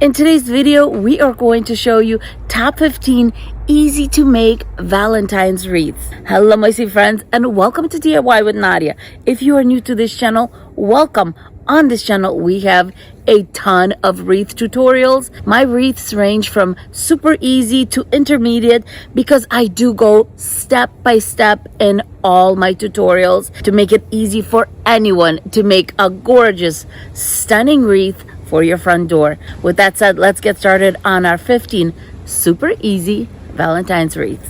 In today's video, we are going to show you top 15 easy to make Valentine's wreaths. Hello my sweet friends and welcome to DIY with Nadia. If you are new to this channel, welcome. On this channel, we have a ton of wreath tutorials. My wreaths range from super easy to intermediate because I do go step by step in all my tutorials to make it easy for anyone to make a gorgeous, stunning wreath for your front door. With that said, let's get started on our 15 super easy Valentine's wreaths.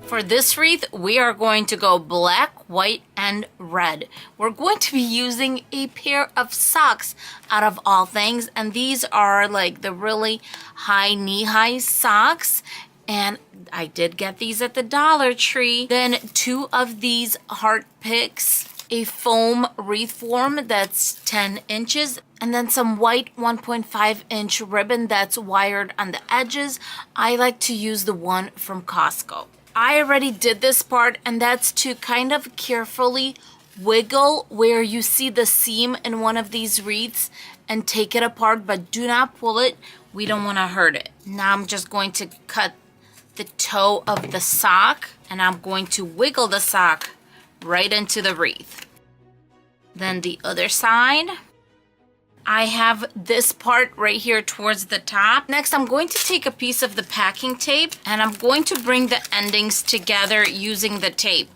For this wreath, we are going to go black, white, and red. We're going to be using a pair of socks out of all things, and these are like the really high knee-high socks. And I did get these at the Dollar Tree. Then 2 of these heart picks, a foam wreath form that's 10 inches, and then some white 1.5 inch ribbon that's wired on the edges. I like to use the one from Costco. I already did this part, and that's to kind of carefully wiggle where you see the seam in one of these wreaths and take it apart, but do not pull it. We don't want to hurt it. Now I'm just going to cut the toe of the sock, and I'm going to wiggle the sock right into the wreath. Then the other side, I have this part right here towards the top. Next, I'm going to take a piece of the packing tape and I'm going to bring the endings together using the tape.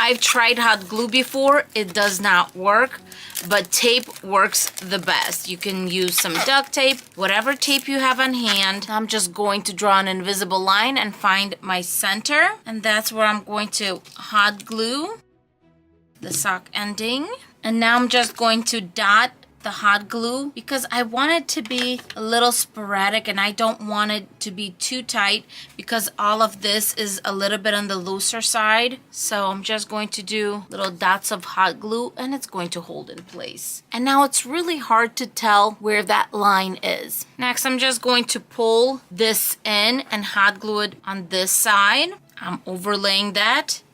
I've tried hot glue before, it does not work, but tape works the best. You can use some duct tape, whatever tape you have on hand. I'm just going to draw an invisible line and find my center, and that's where I'm going to hot glue the sock ending. And now I'm just going to dot the hot glue because I want it to be a little sporadic and I don't want it to be too tight because all of this is a little bit on the looser side. So I'm just going to do little dots of hot glue and it's going to hold in place. And now it's really hard to tell where that line is. Next, I'm just going to pull this in and hot glue it on this side. I'm overlaying that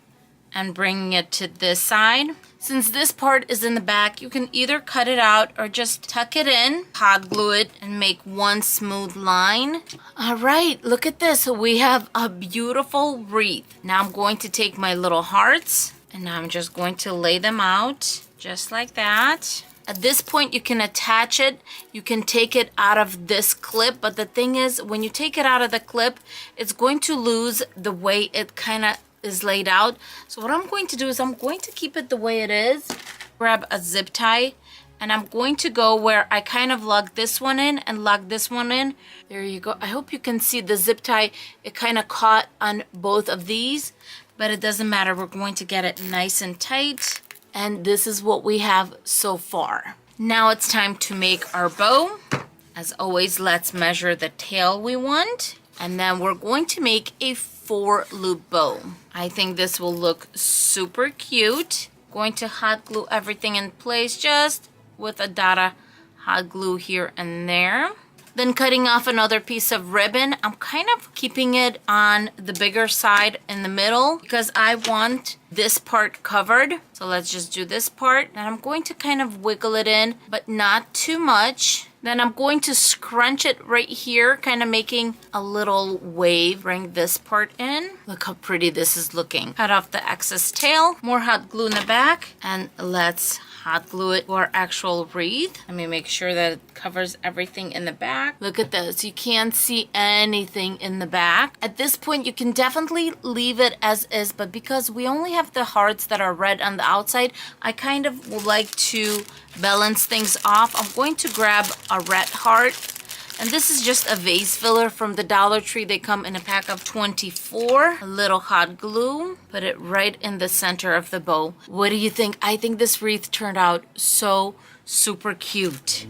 and bringing it to this side. Since this part is in the back, you can either cut it out or just tuck it in, hot glue it, and make one smooth line. All right, look at this. We have a beautiful wreath. Now I'm going to take my little hearts and I'm just going to lay them out just like that. At this point, you can attach it. You can take it out of this clip, but the thing is, when you take it out of the clip, it's going to lose the way it kind of is laid out. So what I'm going to do is I'm going to keep it the way it is. Grab a zip tie and I'm going to go where I kind of lug this one in and lug this one in. There you go. I hope you can see the zip tie. It kind of caught on both of these, but it doesn't matter. We're going to get it nice and tight. And this is what we have so far. Now it's time to make our bow. As always, let's measure the tail we want. And then we're going to make a 4-loop bow. I think this will look super cute. Going to hot glue everything in place just with a dot of hot glue here and there. Then cutting off another piece of ribbon. I'm kind of keeping it on the bigger side in the middle because I want this part covered. So let's just do this part. And I'm going to kind of wiggle it in, but not too much. Then I'm going to scrunch it right here, kind of making a little wave. Bring this part in. Look how pretty this is looking. Cut off the excess tail. More hot glue in the back. And let's hot glue it to our actual wreath. Let me make sure that it covers everything in the back. Look at this. You can't see anything in the back. At this point, you can definitely leave it as is, but because we only have the hearts that are red on the outside, I kind of would like to balance things off. I'm going to grab a red heart, and this is just a vase filler from the Dollar Tree. They come in a pack of 24. A little hot glue, put it right in the center of the bow. What do you think? I think this wreath turned out so super cute.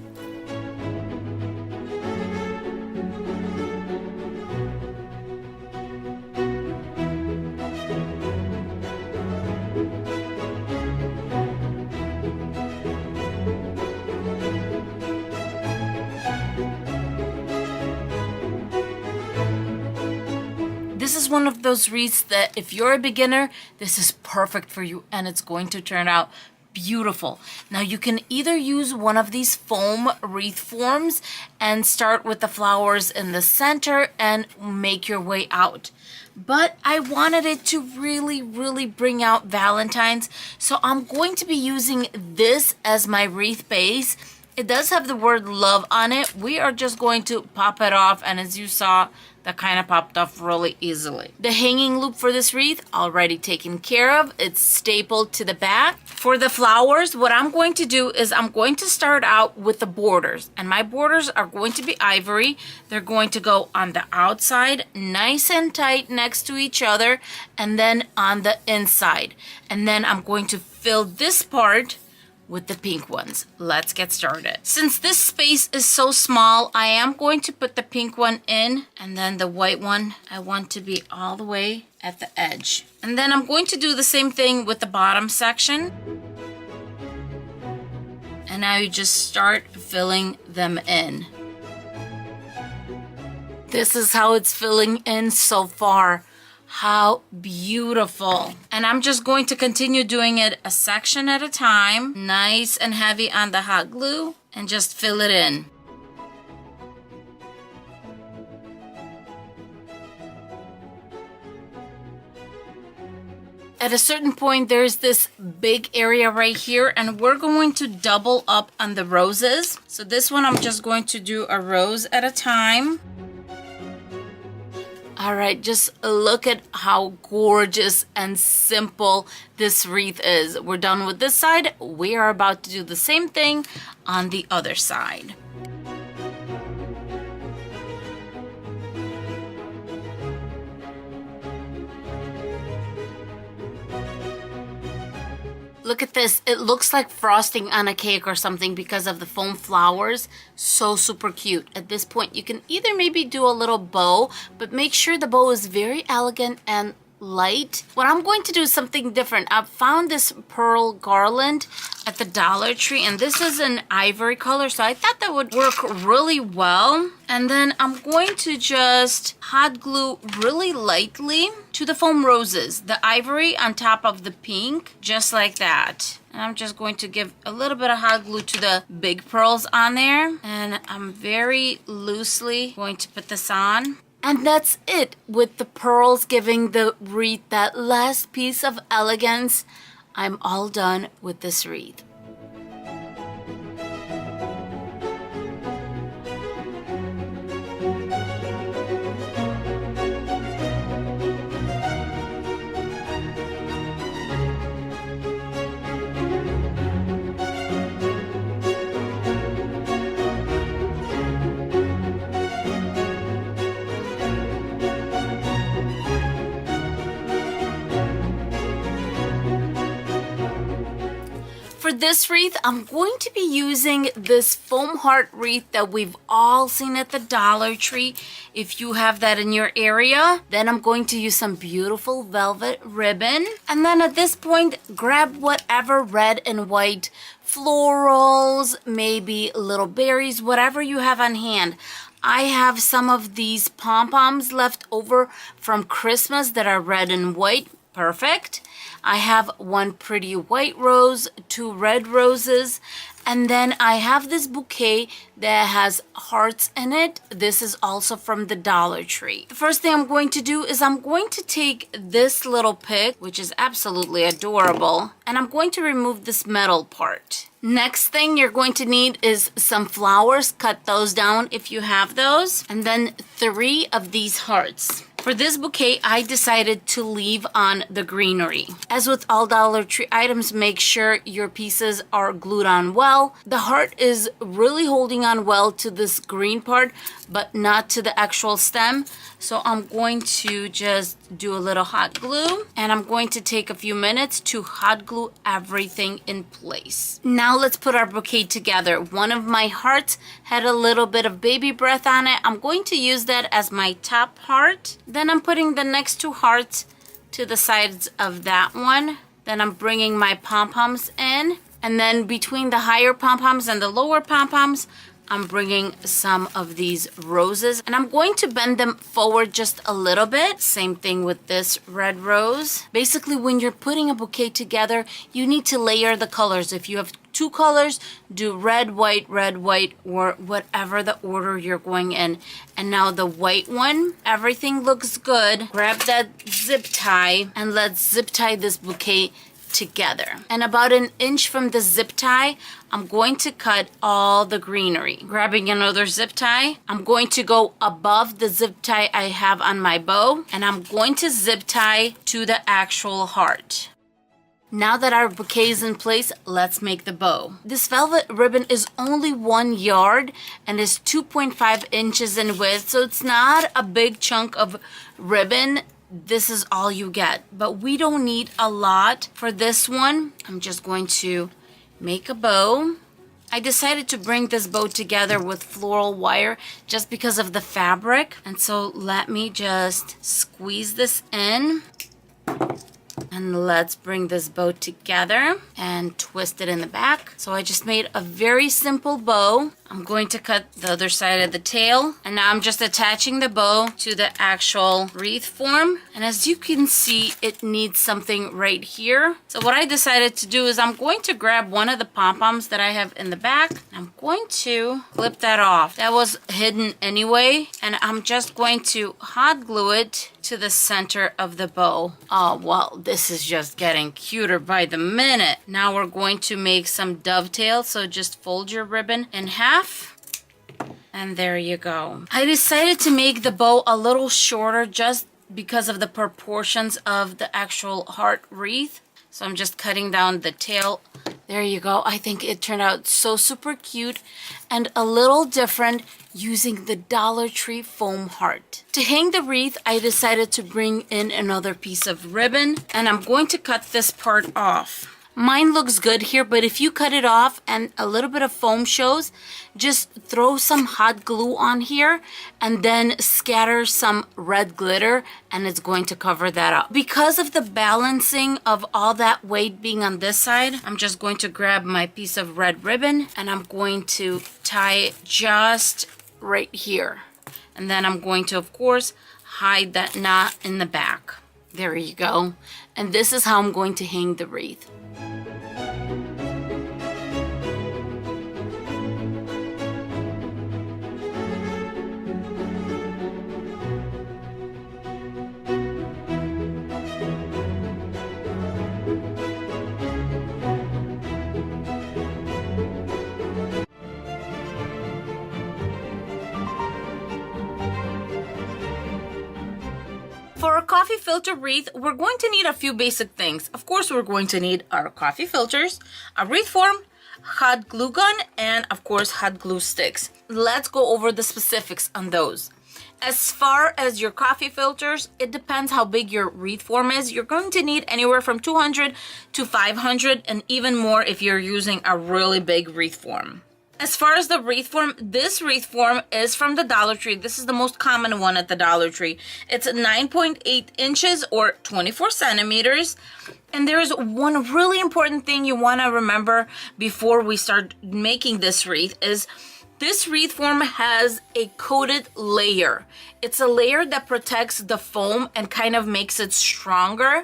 This is one of those wreaths that if you're a beginner, this is perfect for you and it's going to turn out beautiful. Now you can either use one of these foam wreath forms and start with the flowers in the center and make your way out. But I wanted it to really, really bring out Valentine's. So I'm going to be using this as my wreath base. It does have the word love on it. We are just going to pop it off, and as you saw, that kind of popped off really easily. The hanging loop for this wreath, already taken care of. It's stapled to the back. For the flowers, what I'm going to do is I'm going to start out with the borders. And my borders are going to be ivory. They're going to go on the outside, nice and tight next to each other, and then on the inside. And then I'm going to fill this part with the pink ones. Let's get started. Since this space is so small, I am going to put the pink one in, and then the white one, I want to be all the way at the edge. And then I'm going to do the same thing with the bottom section. And now you just start filling them in. This is how it's filling in so far. How beautiful. And I'm just going to continue doing it a section at a time. Nice and heavy on the hot glue, and just fill it in. At a certain point, there's this big area right here, and we're going to double up on the roses. So this one, I'm just going to do a rose at a time. All right, just look at how gorgeous and simple this wreath is. We're done with this side. We are about to do the same thing on the other side. Look at this. It looks like frosting on a cake or something because of the foam flowers. So super cute. At this point, you can either maybe do a little bow, but make sure the bow is very elegant and light. What I'm going to do is something different. I found this pearl garland at the Dollar Tree, and this is an ivory color, so I thought that would work really well. And then I'm going to just hot glue really lightly to the foam roses, the ivory on top of the pink, just like that. And I'm just going to give a little bit of hot glue to the big pearls on there, and I'm very loosely going to put this on. And that's it, with the pearls giving the wreath that last piece of elegance. I'm all done with this wreath. For this wreath, I'm going to be using this foam heart wreath that we've all seen at the Dollar Tree. If you have that in your area, then I'm going to use some beautiful velvet ribbon. And then at this point, grab whatever red and white florals, maybe little berries, whatever you have on hand. I have some of these pom-poms left over from Christmas that are red and white. Perfect. I have one pretty white rose, 2 red roses, and then I have this bouquet that has hearts in it. This is also from the Dollar Tree. The first thing I'm going to do is I'm going to take this little pick, which is absolutely adorable, and I'm going to remove this metal part. Next thing you're going to need is some flowers. Cut those down if you have those. And then 3 of these hearts. For this bouquet, I decided to leave on the greenery. As with all Dollar Tree items, make sure your pieces are glued on well. The heart is really holding on well to this green part, but not to the actual stem. So I'm going to just do a little hot glue, and I'm going to take a few minutes to hot glue everything in place. Now let's put our bouquet together. One of my hearts had a little bit of baby breath on it. I'm going to use that as my top heart. Then I'm putting the next 2 hearts to the sides of that one. Then I'm bringing my pom-poms in, and then between the higher pom-poms and the lower pom-poms, I'm bringing some of these roses and I'm going to bend them forward just a little bit. Same thing with this red rose. Basically, when you're putting a bouquet together, you need to layer the colors. If you have two colors, do red, white, or whatever the order you're going in. And now the white one, everything looks good. Grab that zip tie and let's zip tie this bouquet together. And about an inch from the zip tie, I'm going to cut all the greenery. Grabbing another zip tie, I'm going to go above the zip tie I have on my bow, and I'm going to zip tie to the actual heart. Now that our bouquet is in place, let's make the bow. This velvet ribbon is only 1 yard and is 2.5 inches in width, so it's not a big chunk of ribbon. This is all you get, but we don't need a lot for this one. I'm just going to make a bow. I decided to bring this bow together with floral wire just because of the fabric. And so let me just squeeze this in. And let's bring this bow together and twist it in the back. So I just made a very simple bow. I'm going to cut the other side of the tail. And now I'm just attaching the bow to the actual wreath form. And as you can see, it needs something right here. So what I decided to do is I'm going to grab one of the pom-poms that I have in the back. I'm going to clip that off. That was hidden anyway. And I'm just going to hot glue it to the center of the bow. Oh, well, this is just getting cuter by the minute. Now we're going to make some dovetails. So just fold your ribbon in half. And there you go. I decided to make the bow a little shorter just because of the proportions of the actual heart wreath. So I'm just cutting down the tail. There you go. I think it turned out so super cute and a little different using the Dollar Tree foam heart. To hang the wreath, I decided to bring in another piece of ribbon and I'm going to cut this part off. Mine looks good here, but if you cut it off and a little bit of foam shows, just throw some hot glue on here and then scatter some red glitter and it's going to cover that up. Because of the balancing of all that weight being on this side, I'm just going to grab my piece of red ribbon and I'm going to tie it just right here. And then I'm going to, of course, hide that knot in the back. There you go. And this is how I'm going to hang the wreath. For a coffee filter wreath, we're going to need a few basic things. Of course, we're going to need our coffee filters, a wreath form, hot glue gun, and of course, hot glue sticks. Let's go over the specifics on those. As far as your coffee filters, it depends how big your wreath form is. You're going to need anywhere from 200 to 500 and even more if you're using a really big wreath form. As far as the wreath form, this wreath form is from the Dollar Tree. This is the most common one at the Dollar Tree. It's 9.8 inches or 24 centimeters. And there's one really important thing you want to remember before we start making this wreath is this wreath form has a coated layer. It's a layer that protects the foam and kind of makes it stronger.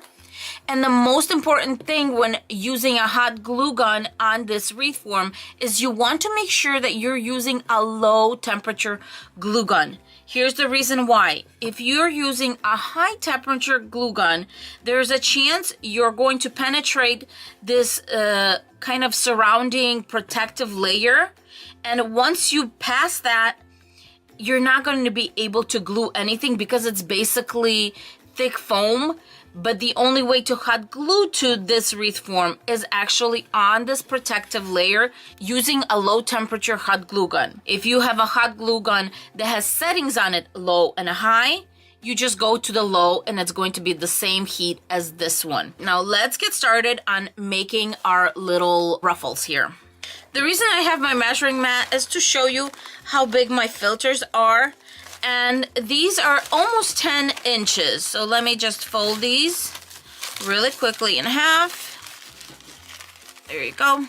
And the most important thing when using a hot glue gun on this wreath form is you want to make sure that you're using a low temperature glue gun. Here's the reason why. If you're using a high temperature glue gun, there's a chance you're going to penetrate this kind of surrounding protective layer. And once you pass that, you're not going to be able to glue anything because it's basically thick foam. But the only way to hot glue to this wreath form is actually on this protective layer using a low temperature hot glue gun. If you have a hot glue gun that has settings on it, low and high, you just go to the low and it's going to be the same heat as this one. Now let's get started on making our little ruffles here. The reason I have my measuring mat is to show you how big my filters are. And these are almost 10 inches. So let me just fold these really quickly in half. There you go.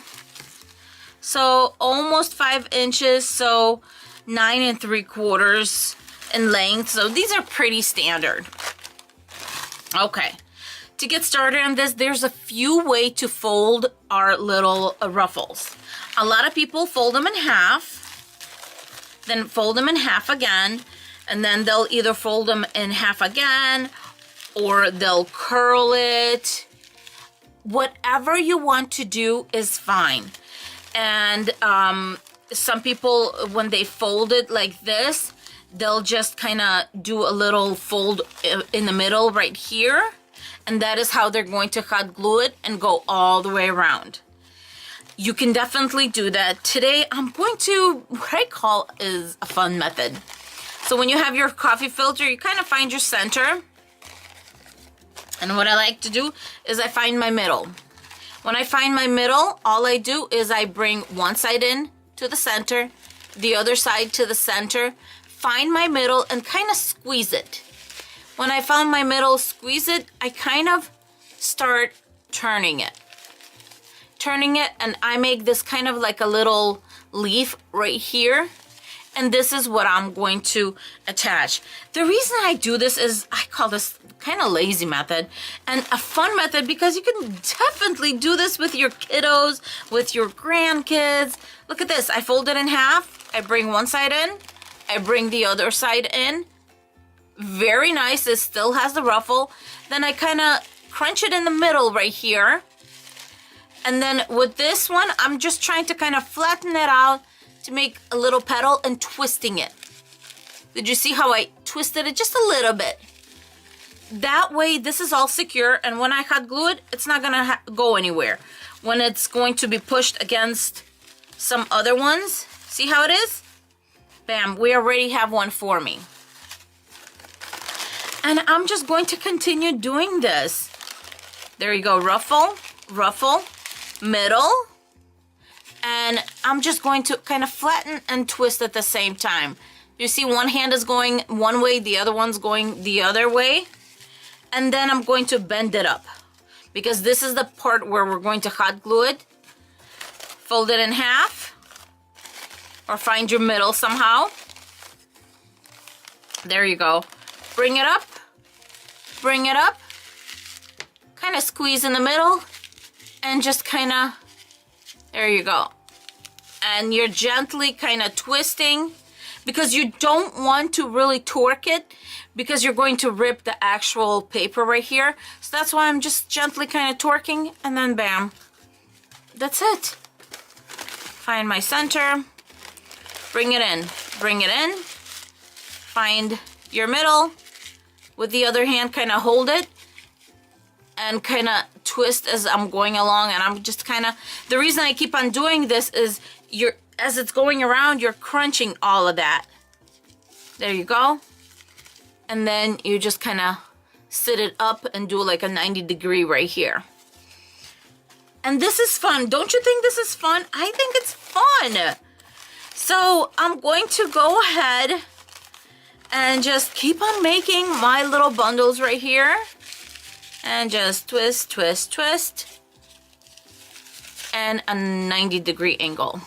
So almost 5 inches, so 9 3/4 in length. So these are pretty standard. Okay, to get started on this, there's a few ways to fold our little ruffles. A lot of people fold them in half, then fold them in half again, and then they'll either fold them in half again, or they'll curl it. Whatever you want to do is fine. And some people, when they fold it like this, they'll just kind of do a little fold in the middle right here. And that is how they're going to hot glue it and go all the way around. You can definitely do that. Today, I'm going to, what I call is a fun method. So when you have your coffee filter, you kind of find your center. And what I like to do is I find my middle. When I find my middle, all I do is I bring one side in to the center, the other side to the center, find my middle and kind of squeeze it. When I found my middle, squeeze it, I kind of start turning it. Turning it, and I make this kind of like a little leaf right here. And this is what I'm going to attach. The reason I do this is I call this kind of lazy method and a fun method, because you can definitely do this with your kiddos, with your grandkids. Look at this. I fold it in half. I bring one side in. I bring the other side in. Very nice. It still has the ruffle. Then I kind of crunch it in the middle right here. And then with this one, I'm just trying to kind of flatten it out to make a little petal and twisting it. Did you see how I twisted it just a little bit? That way, this is all secure, and when I hot glue it, it's not gonna go anywhere. When it's going to be pushed against some other ones, see how it is? Bam, we already have one for me. And I'm just going to continue doing this. There you go, ruffle, ruffle, middle, and I'm just going to kind of flatten and twist at the same time. You see one hand is going one way, the other one's going the other way. And then I'm going to bend it up, because this is the part where we're going to hot glue it. Fold it in half, or find your middle somehow. There you go. Bring it up, kind of squeeze in the middle, and just kind of, there you go. And you're gently kind of twisting, because you don't want to really torque it, because you're going to rip the actual paper right here. So that's why I'm just gently kind of torquing, and then bam. That's it. Find my center, bring it in, find your middle, with the other hand kind of hold it, and kind of twist as I'm going along. And I'm just kind of, the reason I keep on doing this is as it's going around, you're crunching all of that. There you go. And then you just kind of sit it up and do like a 90-degree right here. And this is fun. Don't you think this is fun? I think it's fun. So I'm going to go ahead and just keep on making my little bundles right here. And just twist, twist, twist. And a 90-degree angle.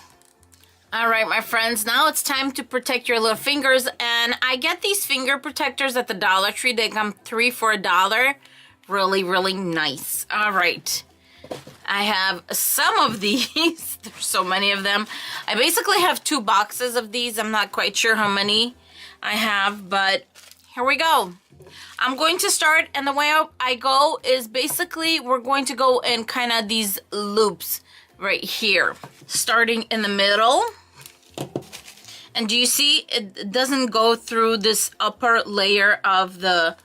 All right, my friends, now it's time to protect your little fingers. And I get these finger protectors at the Dollar Tree. They come 3 for $1. Really, really nice. All right. I have some of these. There's so many of them. I basically have 2 boxes of these. I'm not quite sure how many I have, but here we go. I'm going to start, and the way I go is basically we're going to go in kind of these loops right here, starting in the middle. And do you see it doesn't go through this upper layer of the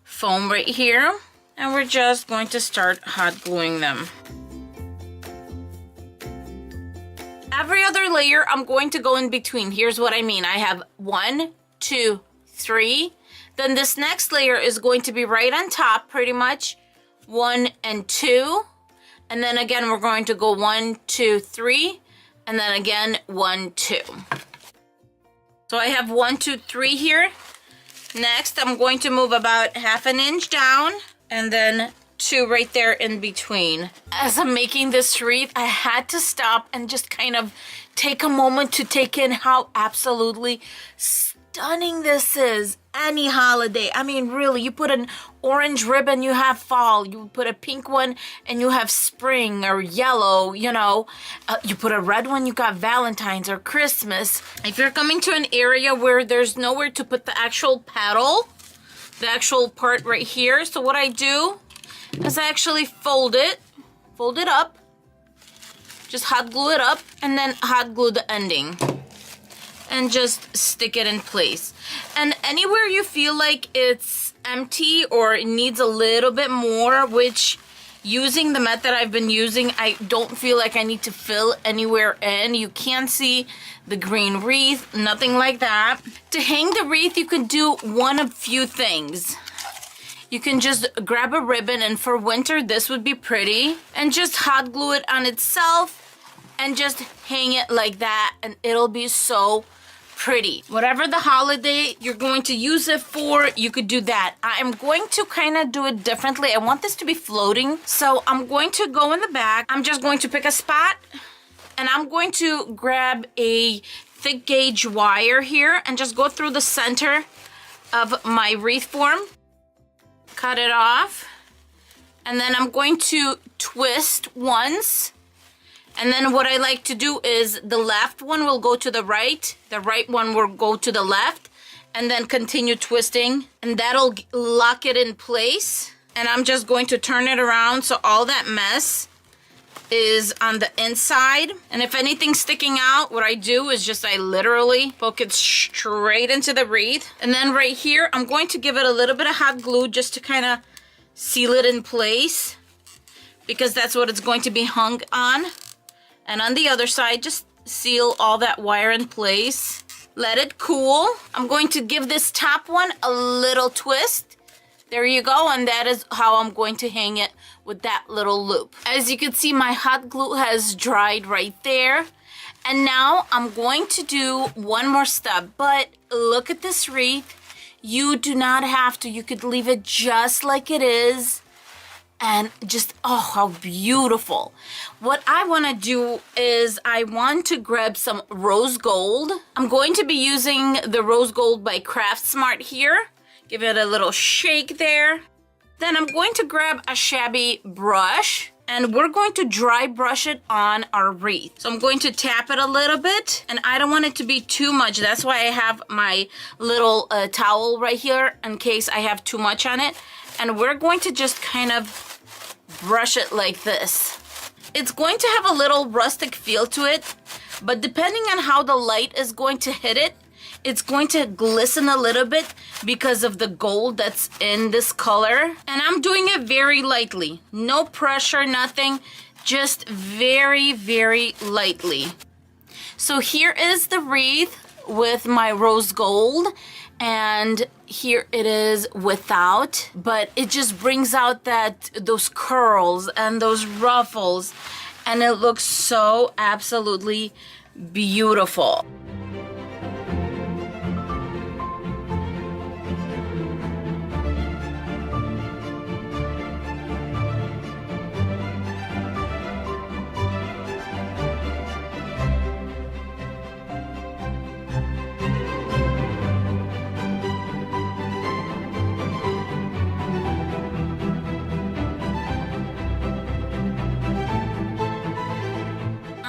foam right here? And we're just going to start hot gluing them. Every other layer I'm going to go in between. Here's what I mean. I have 1, 2, 3. Then this next layer is going to be right on top, pretty much. 1 and 2. And then again, we're going to go 1, 2, 3. And then again, 1, 2. So I have 1, 2, 3 here. Next, I'm going to move about 1/2 inch down. And then two right there in between. As I'm making this wreath, I had to stop and just kind of take a moment to take in how absolutely stunning this is. Any holiday. I mean, really, you put an orange ribbon, you have fall. You put a pink one and you have spring or yellow, you know. You put a red one, you got Valentine's or Christmas. If you're coming to an area where there's nowhere to put the actual petal, the actual part right here, so what I do is I actually fold it up, just hot glue it up, and then hot glue the ending and just stick it in place. And anywhere you feel like it's empty or it needs a little bit more, which using the method I've been using, I don't feel like I need to fill anywhere in. You can't see the green wreath, nothing like that. To hang the wreath, you can do one of few things. You can just grab a ribbon, and for winter, this would be pretty, and just hot glue it on itself and just hang it like that, and it'll be so pretty. Whatever the holiday you're going to use it for, you could do that. I'm going to kind of do it differently. I want this to be floating, so I'm going to go in the back. I'm just going to pick a spot, and I'm going to grab a thick gauge wire here and just go through the center of my wreath form. Cut it off, and then I'm going to twist once. And then what I like to do is the left one will go to the right one will go to the left, and then continue twisting, and that'll lock it in place. And I'm just going to turn it around so all that mess is on the inside. And if anything's sticking out, what I do is just I literally poke it straight into the wreath. And then right here, I'm going to give it a little bit of hot glue just to kind of seal it in place, because that's what it's going to be hung on. And on the other side, just seal all that wire in place. Let it cool. I'm going to give this top one a little twist. There you go, and that is how I'm going to hang it with that little loop. As you can see, my hot glue has dried right there. And now I'm going to do one more step, but look at this wreath. You do not have to. You could leave it just like it is. And just, oh, how beautiful. What I want to do is I want to grab some rose gold. I'm going to be using the rose gold by Craft Smart here. Give it a little shake there. Then I'm going to grab a shabby brush, and we're going to dry brush it on our wreath. So I'm going to tap it a little bit, and I don't want it to be too much. That's why I have my little towel right here in case I have too much on it. And we're going to just kind of brush it like this. It's going to have a little rustic feel to it, but depending on how the light is going to hit it, it's going to glisten a little bit because of the gold that's in this color. And I'm doing it very lightly. No pressure, nothing. Just very, very lightly. So here is the wreath with my rose gold. And here it is without, but it just brings out those curls and those ruffles, and it looks so absolutely beautiful.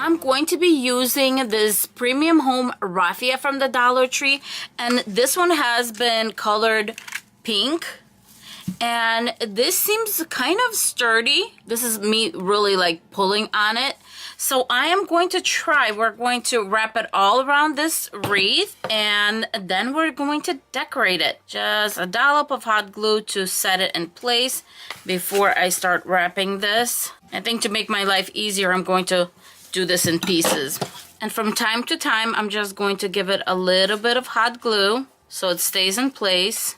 I'm going to be using this Premium Home Raffia from the Dollar Tree, and this one has been colored pink, and this seems kind of sturdy. This is me really like pulling on it. So I am going to try, we're going to wrap it all around this wreath, and then we're going to decorate it. Just a dollop of hot glue to set it in place before I start wrapping this. I think to make my life easier, I'm going to do this in pieces. And from time to time, I'm just going to give it a little bit of hot glue so it stays in place.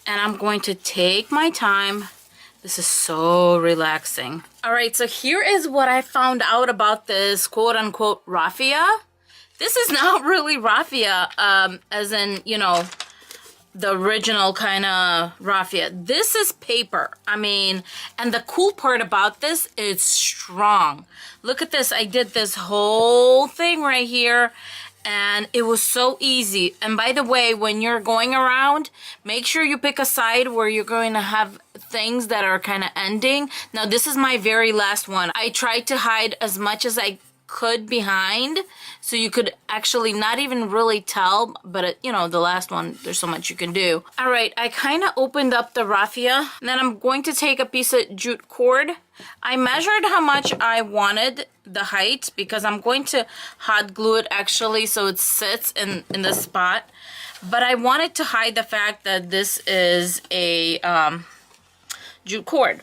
And I'm going to take my time. This is so relaxing. All right, so here is what I found out about this quote-unquote raffia. This is not really raffia, as in, you know, the original kind of raffia. This is paper. I mean, and the cool part about this, it's strong. Look at this. I did this whole thing right here, and it was so easy. And by the way, when you're going around, make sure you pick a side where you're going to have things that are kind of ending. Now, this is my very last one. I tried to hide as much as I could behind, so you could actually not even really tell, but you know, the last one, there's so much you can do. All right, I kind of opened up the raffia, and then I'm going to take a piece of jute cord. I measured how much I wanted the height, because I'm going to hot glue it actually so it sits in the spot, but I wanted to hide the fact that this is a jute cord.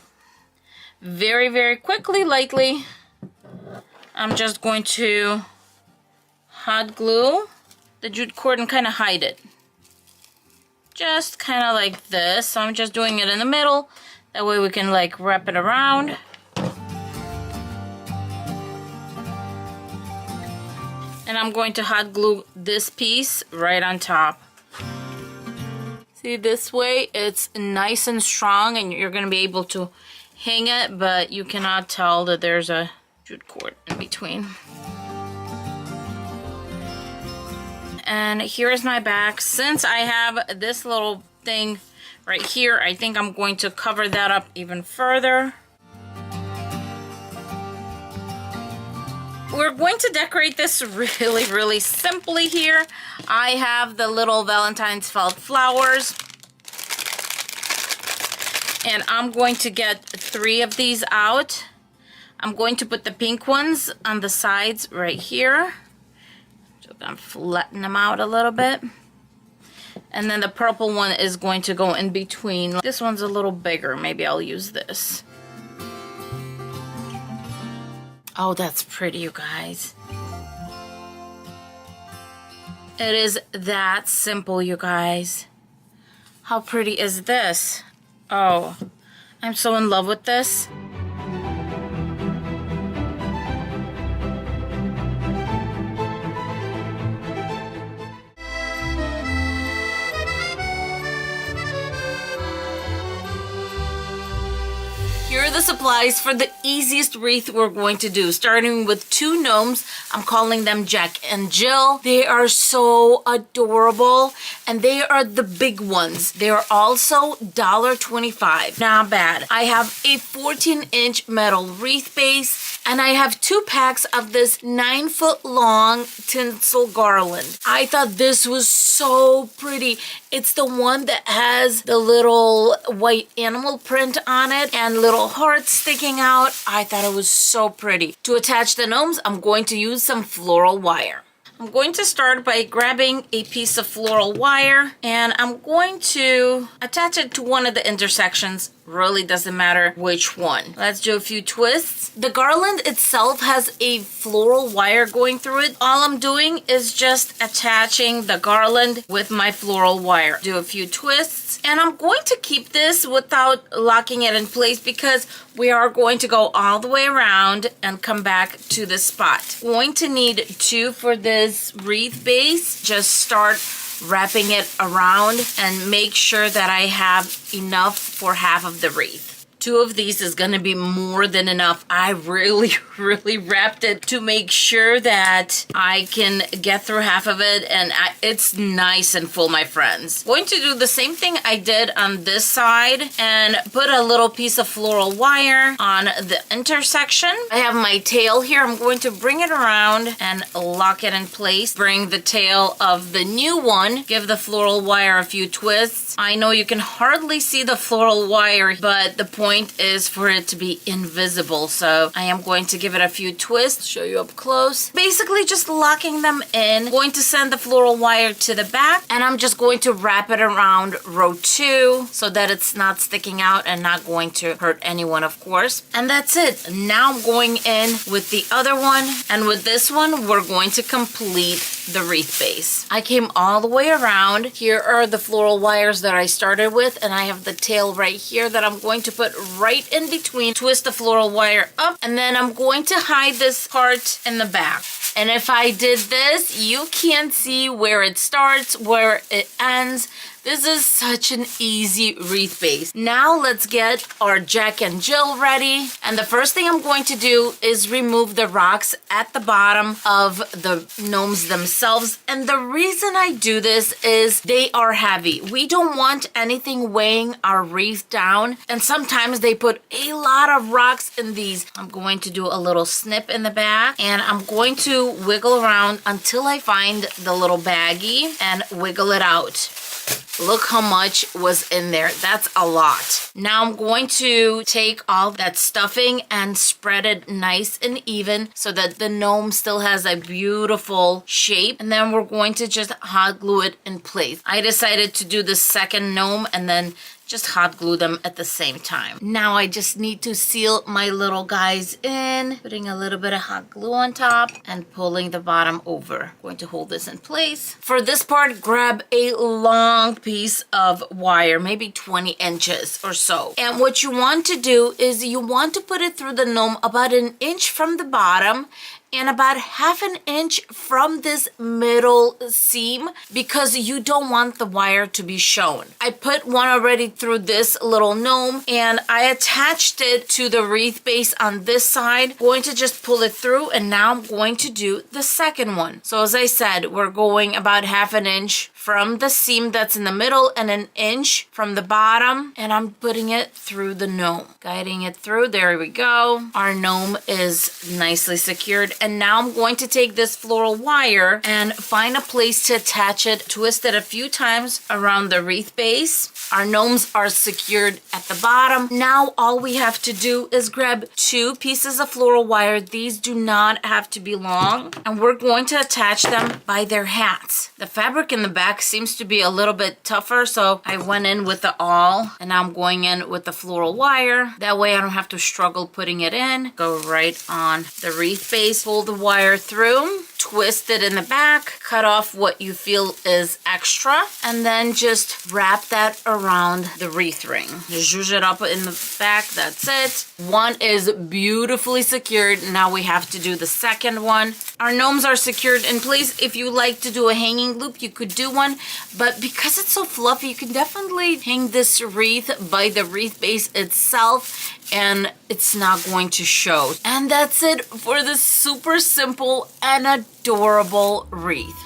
Very, very quickly, lightly, I'm just going to hot glue the jute cord and kind of hide it. Just kind of like this. So I'm just doing it in the middle. That way we can like wrap it around. And I'm going to hot glue this piece right on top. See, this way it's nice and strong and you're going to be able to hang it, but you cannot tell that there's a jute cord in between. And here's my back. Since I have this little thing right here, I think I'm going to cover that up even further. We're going to decorate this really, really simply here. I have the little Valentine's felt flowers, and I'm going to get 3 of these out. I'm going to put the pink ones on the sides right here. So I'm going to flatten them out a little bit. And then the purple one is going to go in between. This one's a little bigger. Maybe I'll use this. Oh, that's pretty, you guys. It is that simple, you guys. How pretty is this? Oh, I'm so in love with this. Here are the supplies for the easiest wreath we're going to do, starting with 2 gnomes. I'm calling them Jack and Jill. They are so adorable, and they are the big ones. They are also $1.25. Not bad. I have a 14-inch metal wreath base, and I have 2 packs of this 9-foot-long tinsel garland. I thought this was so pretty. It's the one that has the little white animal print on it and little hearts sticking out. I thought it was so pretty. To attach the gnomes, I'm going to use some floral wire. I'm going to start by grabbing a piece of floral wire, and I'm going to attach it to one of the intersections. Really doesn't matter which one. Let's do a few twists. The garland itself has a floral wire going through it. All I'm doing is just attaching the garland with my floral wire. Do a few twists, and I'm going to keep this without locking it in place because we are going to go all the way around and come back to the spot. Going to need 2 for this wreath base. Just start wrapping it around and make sure that I have enough for half of the wreath. 2 of these is gonna be more than enough. I really wrapped it to make sure that I can get through half of it, and it's nice and full, my friends. Going to do the same thing I did on this side and put a little piece of floral wire on the intersection. I have my tail here. I'm going to bring it around and lock it in place. Bring the tail of the new one. Give the floral wire a few twists. I know you can hardly see the floral wire, but the point is for it to be invisible, so I am going to give it a few twists. Show you up close. Basically just locking them in. Going to send the floral wire to the back, and I'm just going to wrap it around row 2 so that it's not sticking out and not going to hurt anyone, of course. And that's it. Now I'm going in with the other one, and with this one we're going to complete the wreath base. I came all the way around. Here are the floral wires that I started with, and I have the tail right here that I'm going to put right in between. Twist the floral wire up, and then I'm going to hide this part in the back. And if I did this, you can't see where it starts, where it ends. This is such an easy wreath base. Now let's get our Jack and Jill ready. And the first thing I'm going to do is remove the rocks at the bottom of the gnomes themselves. And the reason I do this is they are heavy. We don't want anything weighing our wreath down. And sometimes they put a lot of rocks in these. I'm going to do a little snip in the back and I'm going to wiggle around until I find the little baggie and wiggle it out. Look how much was in there. That's a lot. Now I'm going to take all that stuffing and spread it nice and even so that the gnome still has a beautiful shape. And then we're going to just hot glue it in place. I decided to do the second gnome and then just hot glue them at the same time. Now I just need to seal my little guys in, putting a little bit of hot glue on top and pulling the bottom over. I'm going to hold this in place. For this part, grab a long piece of wire, maybe 20 inches or so. And what you want to do is you want to put it through the gnome about 1 inch from the bottom and about 1/2 inch from this middle seam because you don't want the wire to be shown. I put one already through this little gnome and I attached it to the wreath base on this side. Going to just pull it through and now I'm going to do the second one. So as I said, we're going about 1/2 inch from the seam that's in the middle and 1 inch from the bottom, and I'm putting it through the gnome, guiding it through. There we go. Our gnome is nicely secured, and now I'm going to take this floral wire and find a place to attach it, twist it a few times around the wreath base. Our gnomes are secured at the bottom. Now all we have to do is grab 2 pieces of floral wire. These do not have to be long, and we're going to attach them by their hats. The fabric in the back seems to be a little bit tougher, so I went in with the awl and now I'm going in with the floral wire. That way I don't have to struggle putting it in. Go right on the wreath base, pull the wire through, twist it in the back, cut off what you feel is extra, and then just wrap that around the wreath ring. Zhuzh it up in the back, that's it. One is beautifully secured. Now we have to do the second one. Our gnomes are secured in place. If you like to do a hanging loop, you could do one, but because it's so fluffy, you can definitely hang this wreath by the wreath base itself and it's not going to show. And that's it for this super simple and adorable wreath.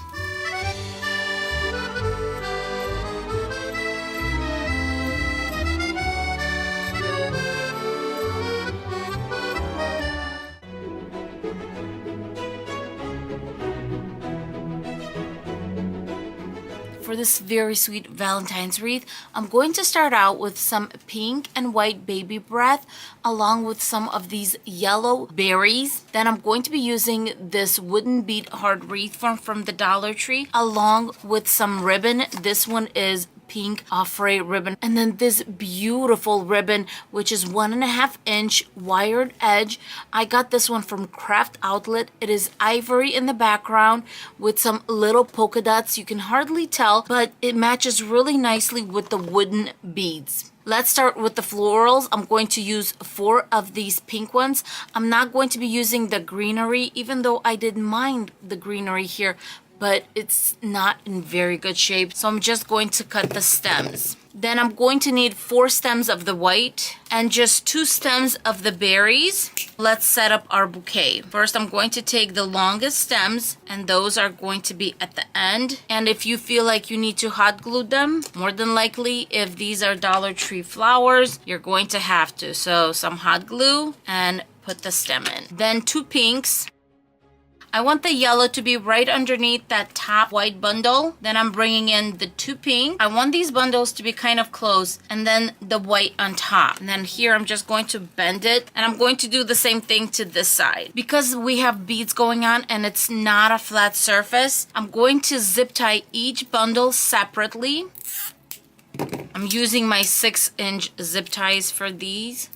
For this very sweet Valentine's wreath, I'm going to start out with some pink and white baby breath along with some of these yellow berries. Then I'm going to be using this wooden bead heart wreath from the Dollar Tree along with some ribbon. This one is pink fray ribbon, and then this beautiful ribbon which is 1.5 inch wired edge. I got this one from Craft Outlet. It is ivory in the background with some little polka dots. You can hardly tell, but it matches really nicely with the wooden beads. Let's start with the florals. I'm going to use 4 of these pink ones. I'm not going to be using the greenery, even though I didn't mind the greenery here, but it's not in very good shape. So I'm just going to cut the stems. Then I'm going to need 4 stems of the white and just 2 stems of the berries. Let's set up our bouquet. First, I'm going to take the longest stems, and those are going to be at the end. And if you feel like you need to hot glue them, more than likely, if these are Dollar Tree flowers, you're going to have to. So some hot glue and put the stem in. Then 2 pinks. I want the yellow to be right underneath that top white bundle. Then I'm bringing in the 2 pink. I want these bundles to be kind of close, and then the white on top. And then here I'm just going to bend it, and I'm going to do the same thing to this side. Because we have beads going on and it's not a flat surface, I'm going to zip tie each bundle separately. I'm using my 6-inch zip ties for these.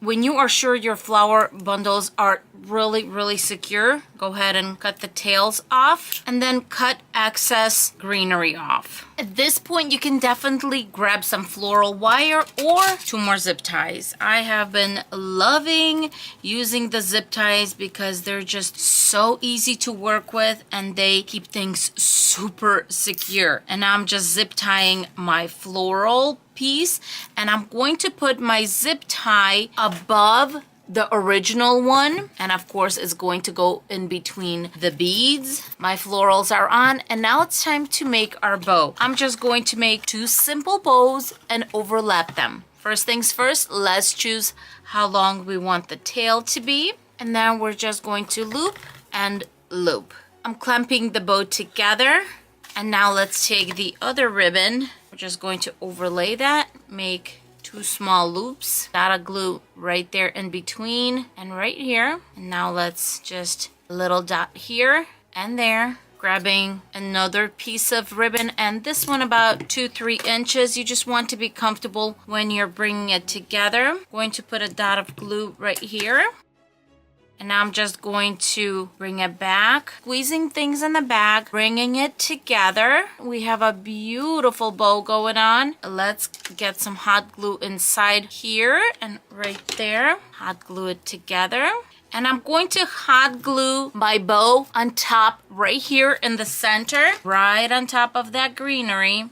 When you are sure your flower bundles are really secure, go ahead and cut the tails off and then cut excess greenery off. At this point, you can definitely grab some floral wire or 2 more zip ties. I have been loving using the zip ties because they're just so easy to work with and they keep things super secure. And I'm just zip tying my floral piece, and I'm going to put my zip tie above the original one, and of course it's going to go in between the beads. My florals are on, and now it's time to make our bow. I'm just going to make 2 simple bows and overlap them. First things first, let's choose how long we want the tail to be, and then we're just going to loop and loop. I'm clamping the bow together, and now let's take the other ribbon. We're just going to overlay that, make 2 small loops, dot of glue right there in between and right here. And now let's just a little dot here and there, grabbing another piece of ribbon, and this one about 2-3 inches. You just want to be comfortable when you're bringing it together. Going to put a dot of glue right here. And now I'm just going to bring it back, squeezing things in the back, bringing it together. We have a beautiful bow going on. Let's get some hot glue inside here and right there. Hot glue it together. And I'm going to hot glue my bow on top right here in the center, right on top of that greenery.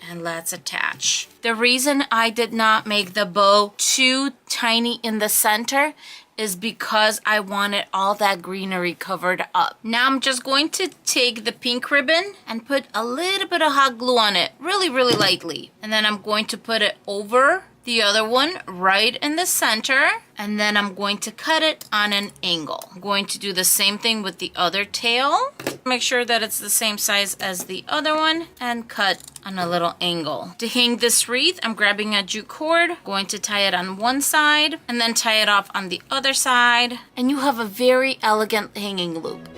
And let's attach. The reason I did not make the bow too tiny in the center is because I wanted all that greenery covered up. Now I'm just going to take the pink ribbon and put a little bit of hot glue on it, really lightly. And then I'm going to put it over the other one right in the center, and then I'm going to cut it on an angle. I'm going to do the same thing with the other tail. Make sure that it's the same size as the other one and cut on a little angle. To hang this wreath, I'm grabbing a jute cord, going to tie it on one side and then tie it off on the other side, and you have a very elegant hanging loop.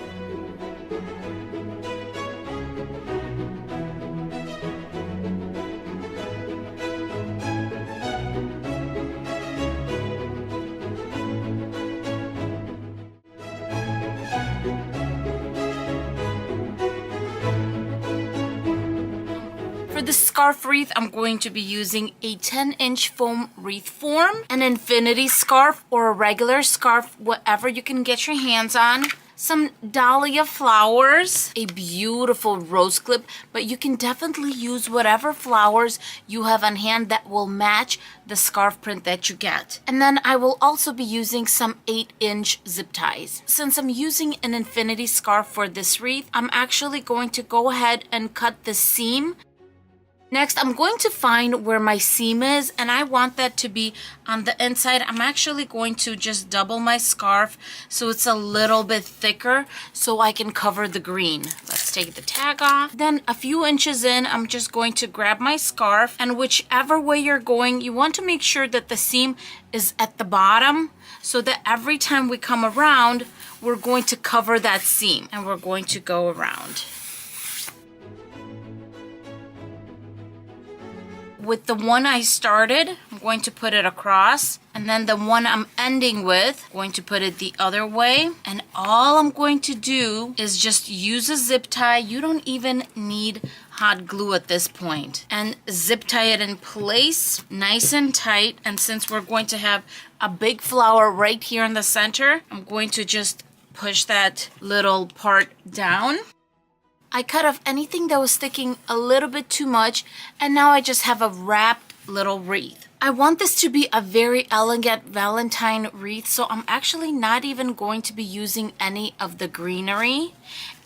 For the scarf wreath, I'm going to be using a 10-inch foam wreath form, an infinity scarf or a regular scarf, whatever you can get your hands on. Some dahlia flowers, a beautiful rose clip, but you can definitely use whatever flowers you have on hand that will match the scarf print that you get. And then I will also be using some 8-inch zip ties. Since I'm using an infinity scarf for this wreath, I'm actually going to go ahead and cut the seam. Next, I'm going to find where my seam is, and I want that to be on the inside. I'm actually going to just double my scarf so it's a little bit thicker so I can cover the green. Let's take the tag off. Then a few inches in, I'm just going to grab my scarf, and whichever way you're going, you want to make sure that the seam is at the bottom so that every time we come around, we're going to cover that seam, and we're going to go around. With the one I started, I'm going to put it across, and then the one I'm ending with, I'm going to put it the other way. And all I'm going to do is just use a zip tie. You don't even need hot glue at this point. And zip tie it in place, nice and tight. And since we're going to have a big flower right here in the center, I'm going to just push that little part down. I cut off anything that was sticking a little bit too much, and now I just have a wrapped little wreath. I want this to be a very elegant Valentine wreath, so I'm actually not even going to be using any of the greenery,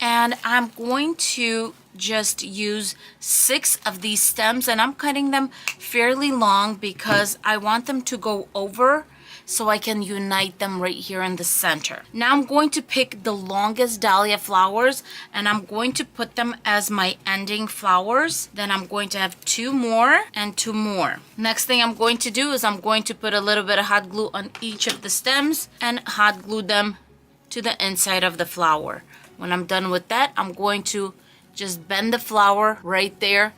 and I'm going to just use 6 of these stems, and I'm cutting them fairly long because I want them to go over so I can unite them right here in the center. Now I'm going to pick the longest dahlia flowers, and I'm going to put them as my ending flowers. Then I'm going to have 2 more and 2 more. Next thing I'm going to do is I'm going to put a little bit of hot glue on each of the stems and hot glue them to the inside of the flower. When I'm done with that, I'm going to just bend the flower right there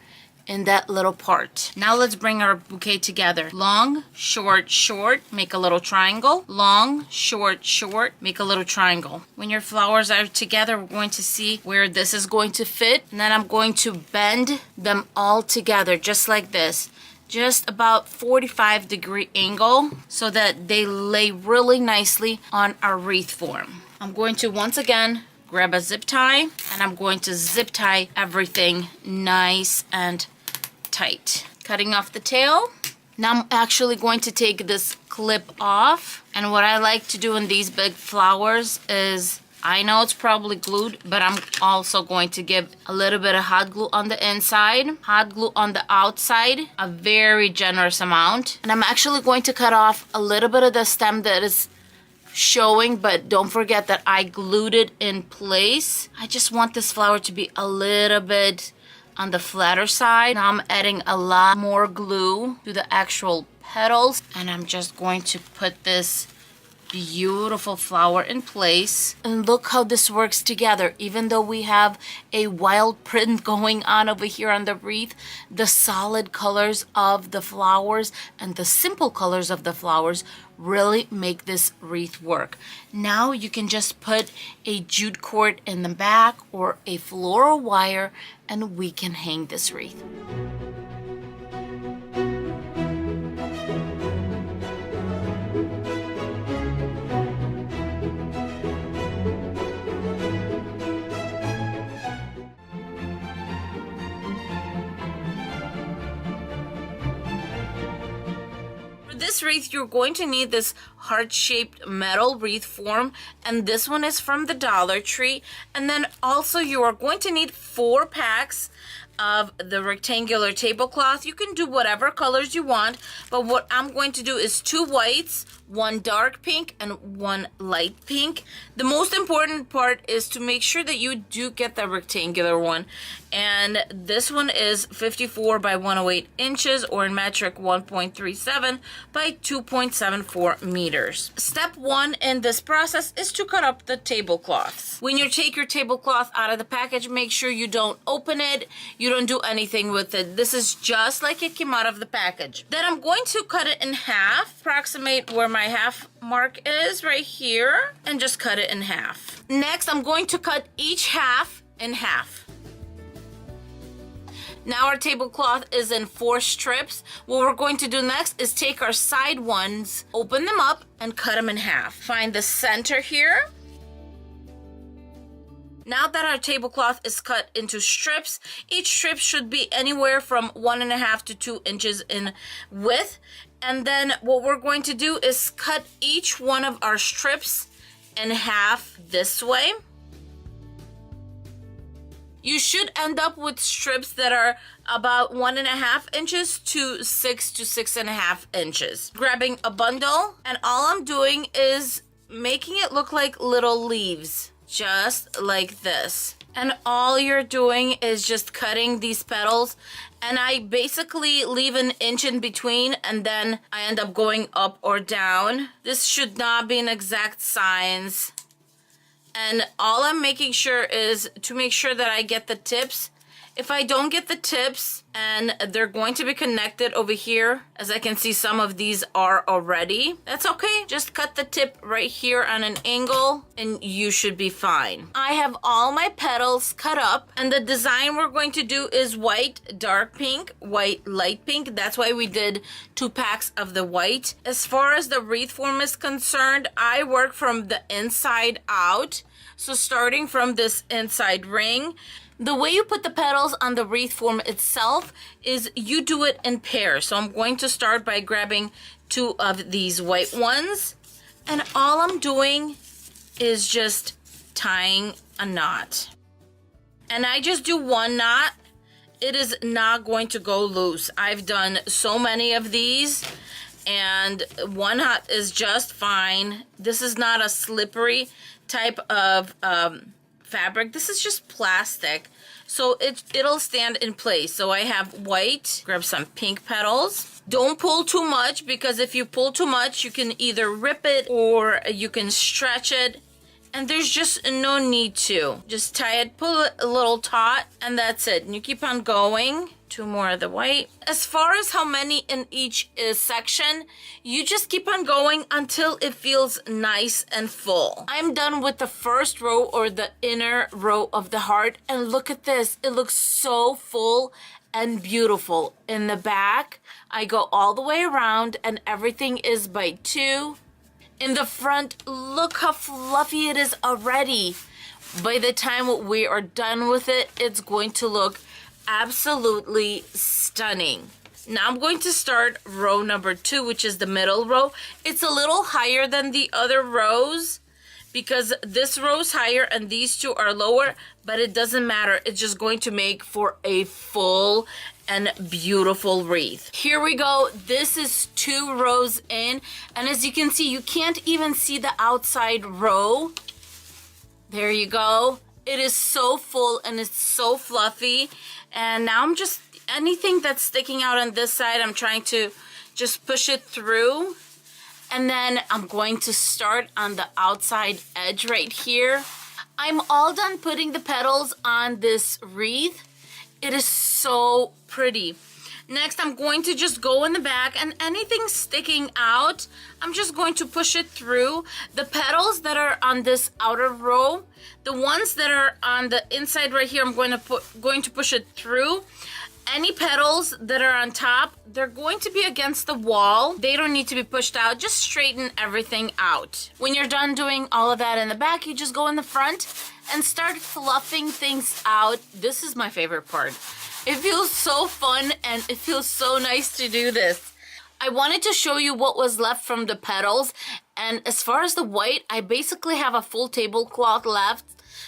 in that little part. Now let's bring our bouquet together. Long, short, short, make a little triangle. Long, short, short, make a little triangle. When your flowers are together, we're going to see where this is going to fit. And then I'm going to bend them all together just like this. Just about 45-degree angle so that they lay really nicely on our wreath form. I'm going to once again grab a zip tie, and I'm going to zip tie everything nice and tight. Cutting off the tail. Now I'm actually going to take this clip off, and what I like to do in these big flowers is, I know it's probably glued, but I'm also going to give a little bit of hot glue on the inside, hot glue on the outside, a very generous amount. And I'm actually going to cut off a little bit of the stem that is showing, but don't forget that I glued it in place. I just want this flower to be a little bit on the flatter side. Now I'm adding a lot more glue to the actual petals, and I'm just going to put this beautiful flower in place. And look how this works together. Even though we have a wild print going on over here on the wreath, the solid colors of the flowers and the simple colors of the flowers really make this wreath work. Now you can just put a jute cord in the back or a floral wire, and we can hang this wreath. This wreath, you're going to need this heart-shaped metal wreath form, and this one is from the Dollar Tree. And then also you are going to need 4 packs of the rectangular tablecloth. You can do whatever colors you want, but what I'm going to do is 2 whites, 1 dark pink, and 1 light pink. The most important part is to make sure that you do get the rectangular one, and this one is 54 by 108 inches, or in metric 1.37 by 2.74 meters. Step 1 in this process is to cut up the tablecloths. When you take your tablecloth out of the package, make sure you don't open it, you don't do anything with it. This is just like it came out of the package. Then I'm going to cut it in half, approximate where my half mark is right here, and just cut it in half. Next, I'm going to cut each half in half. Now our tablecloth is in 4 strips. What we're going to do next is take our side ones, open them up, and cut them in half. Find the center here. Now that our tablecloth is cut into strips, each strip should be anywhere from 1.5 to 2 inches in width. And then what we're going to do is cut each one of our strips in half this way. You should end up with strips that are about 1.5 inches to 6 to 6.5 inches. Grabbing a bundle, and all I'm doing is making it look like little leaves, just like this. And all you're doing is just cutting these petals, and I basically leave an inch in between, and then I end up going up or down. This should not be an exact science. And all I'm making sure is to make sure that I get the tips. If I don't get the tips, and they're going to be connected over here, as I can see some of these are already, that's okay. Just cut the tip right here on an angle and you should be fine. I have all my petals cut up, and the design we're going to do is white, dark pink, white, light pink. That's why we did 2 packs of the white. As far as the wreath form is concerned, I work from the inside out. So starting from this inside ring, the way you put the petals on the wreath form itself is you do it in pairs. So I'm going to start by grabbing 2 of these white ones, and all I'm doing is just tying a knot. And I just do 1 knot. It is not going to go loose. I've done so many of these, and 1 knot is just fine. This is not a slippery type of fabric. This is just plastic, so it'll stand in place. So I have white, grab some pink petals. Don't pull too much, because if you pull too much, you can either rip it or you can stretch it And there's just no need to. Just tie it, pull it a little taut, and that's it. And you keep on going. 2 more of the white. As far as how many in each section, you just keep on going until it feels nice and full. I'm done with the first row or the inner row of the heart, and look at this. It looks so full and beautiful. In the back, I go all the way around and everything is by 2. In the front, look how fluffy it is already. By the time we are done with it, it's going to look absolutely stunning. Now I'm going to start row number 2, which is the middle row. It's a little higher than the other rows because this row is higher and these 2 are lower, but it doesn't matter. It's just going to make for a full and beautiful wreath. Here we go. This is 2 rows in, and as you can see, you can't even see the outside row. There you go. It is so full and it's so fluffy. And now I'm just, anything that's sticking out on this side, I'm trying to just push it through. And then I'm going to start on the outside edge right here. I'm all done putting the petals on this wreath. It is so pretty. Next, I'm going to just go in the back, and anything sticking out, I'm just going to push it through. The petals that are on this outer row, the ones that are on the inside right here, I'm going to push it through. Any petals that are on top, they're going to be against the wall. They don't need to be pushed out. Just straighten everything out. When you're done doing all of that in the back, you just go in the front and start fluffing things out. This is my favorite part. It feels so fun and it feels so nice to do this. I wanted to show you what was left from the petals, and as far as the white, I basically have a full tablecloth left.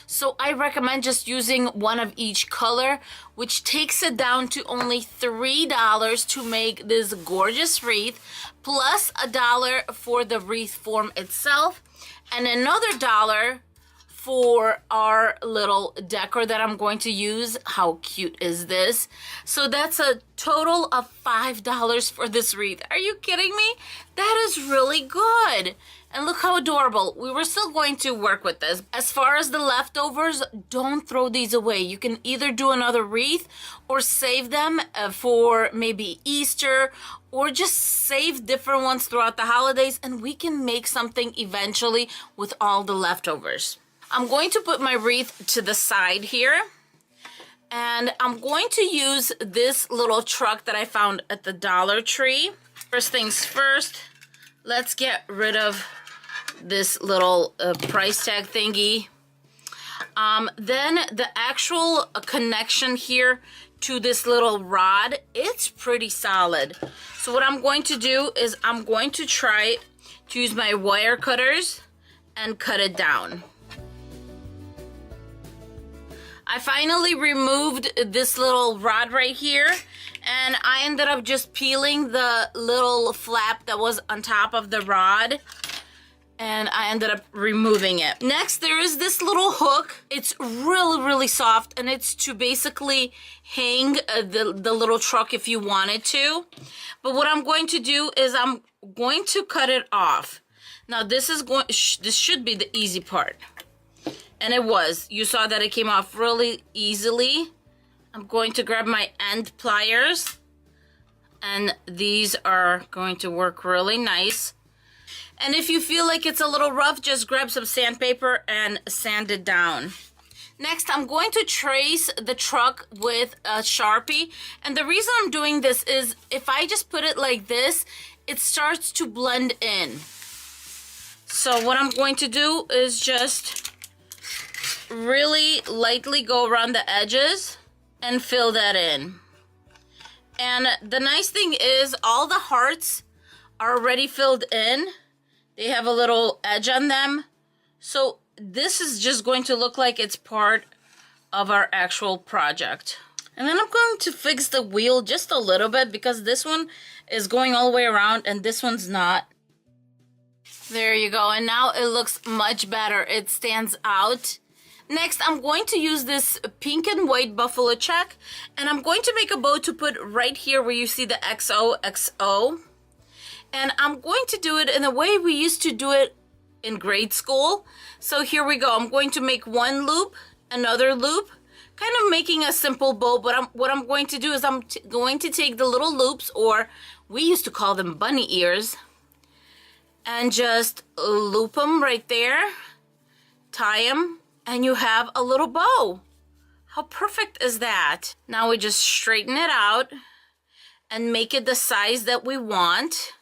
So I recommend just using one of each color, which takes it down to only $3 to make this gorgeous wreath, plus $1 for the wreath form itself, and another $1 for our little decor that I'm going to use. How cute is this? So that's a total of $5 for this wreath. Are you kidding me? That is really good. And look how adorable. We were still going to work with this. As far as the leftovers, don't throw these away. You can either do another wreath or save them for maybe Easter, or just save different ones throughout the holidays, and we can make something eventually with all the leftovers. I'm going to put my wreath to the side here, and I'm going to use this little truck that I found at the Dollar Tree. First things first, let's get rid of this little price tag thingy. Then the actual connection here to this little rod, it's pretty solid. So what I'm going to do is I'm going to try to use my wire cutters and cut it down. I finally removed this little rod right here, and I ended up just peeling the little flap that was on top of the rod, and I ended up removing it. Next, there is this little hook. It's really, really soft, and it's to basically hang the little truck if you wanted to. But what I'm going to do is I'm going to cut it off. Now this should be the easy part. And it was. You saw that it came off really easily. I'm going to grab my end pliers, and these are going to work really nice. And if you feel like it's a little rough, just grab some sandpaper and sand it down. Next, I'm going to trace the truck with a Sharpie. And the reason I'm doing this is if I just put it like this, it starts to blend in. So what I'm going to do is just really lightly go around the edges and fill that in. And the nice thing is all the hearts are already filled in. They have a little edge on them. So this is just going to look like it's part of our actual project. And then I'm going to fix the wheel just a little bit because this one is going all the way around and this one's not. There you go. And now it looks much better. It stands out. Next, I'm going to use this pink and white buffalo check, and I'm going to make a bow to put right here where you see the XOXO. And I'm going to do it in the way we used to do it in grade school. So here we go. I'm going to make one loop, another loop, kind of making a simple bow, but what I'm going to do is I'm going to take the little loops, or we used to call them bunny ears, and just loop them right there, tie them, and you have a little bow. How perfect is that? Now we just straighten it out and make it the size that we want.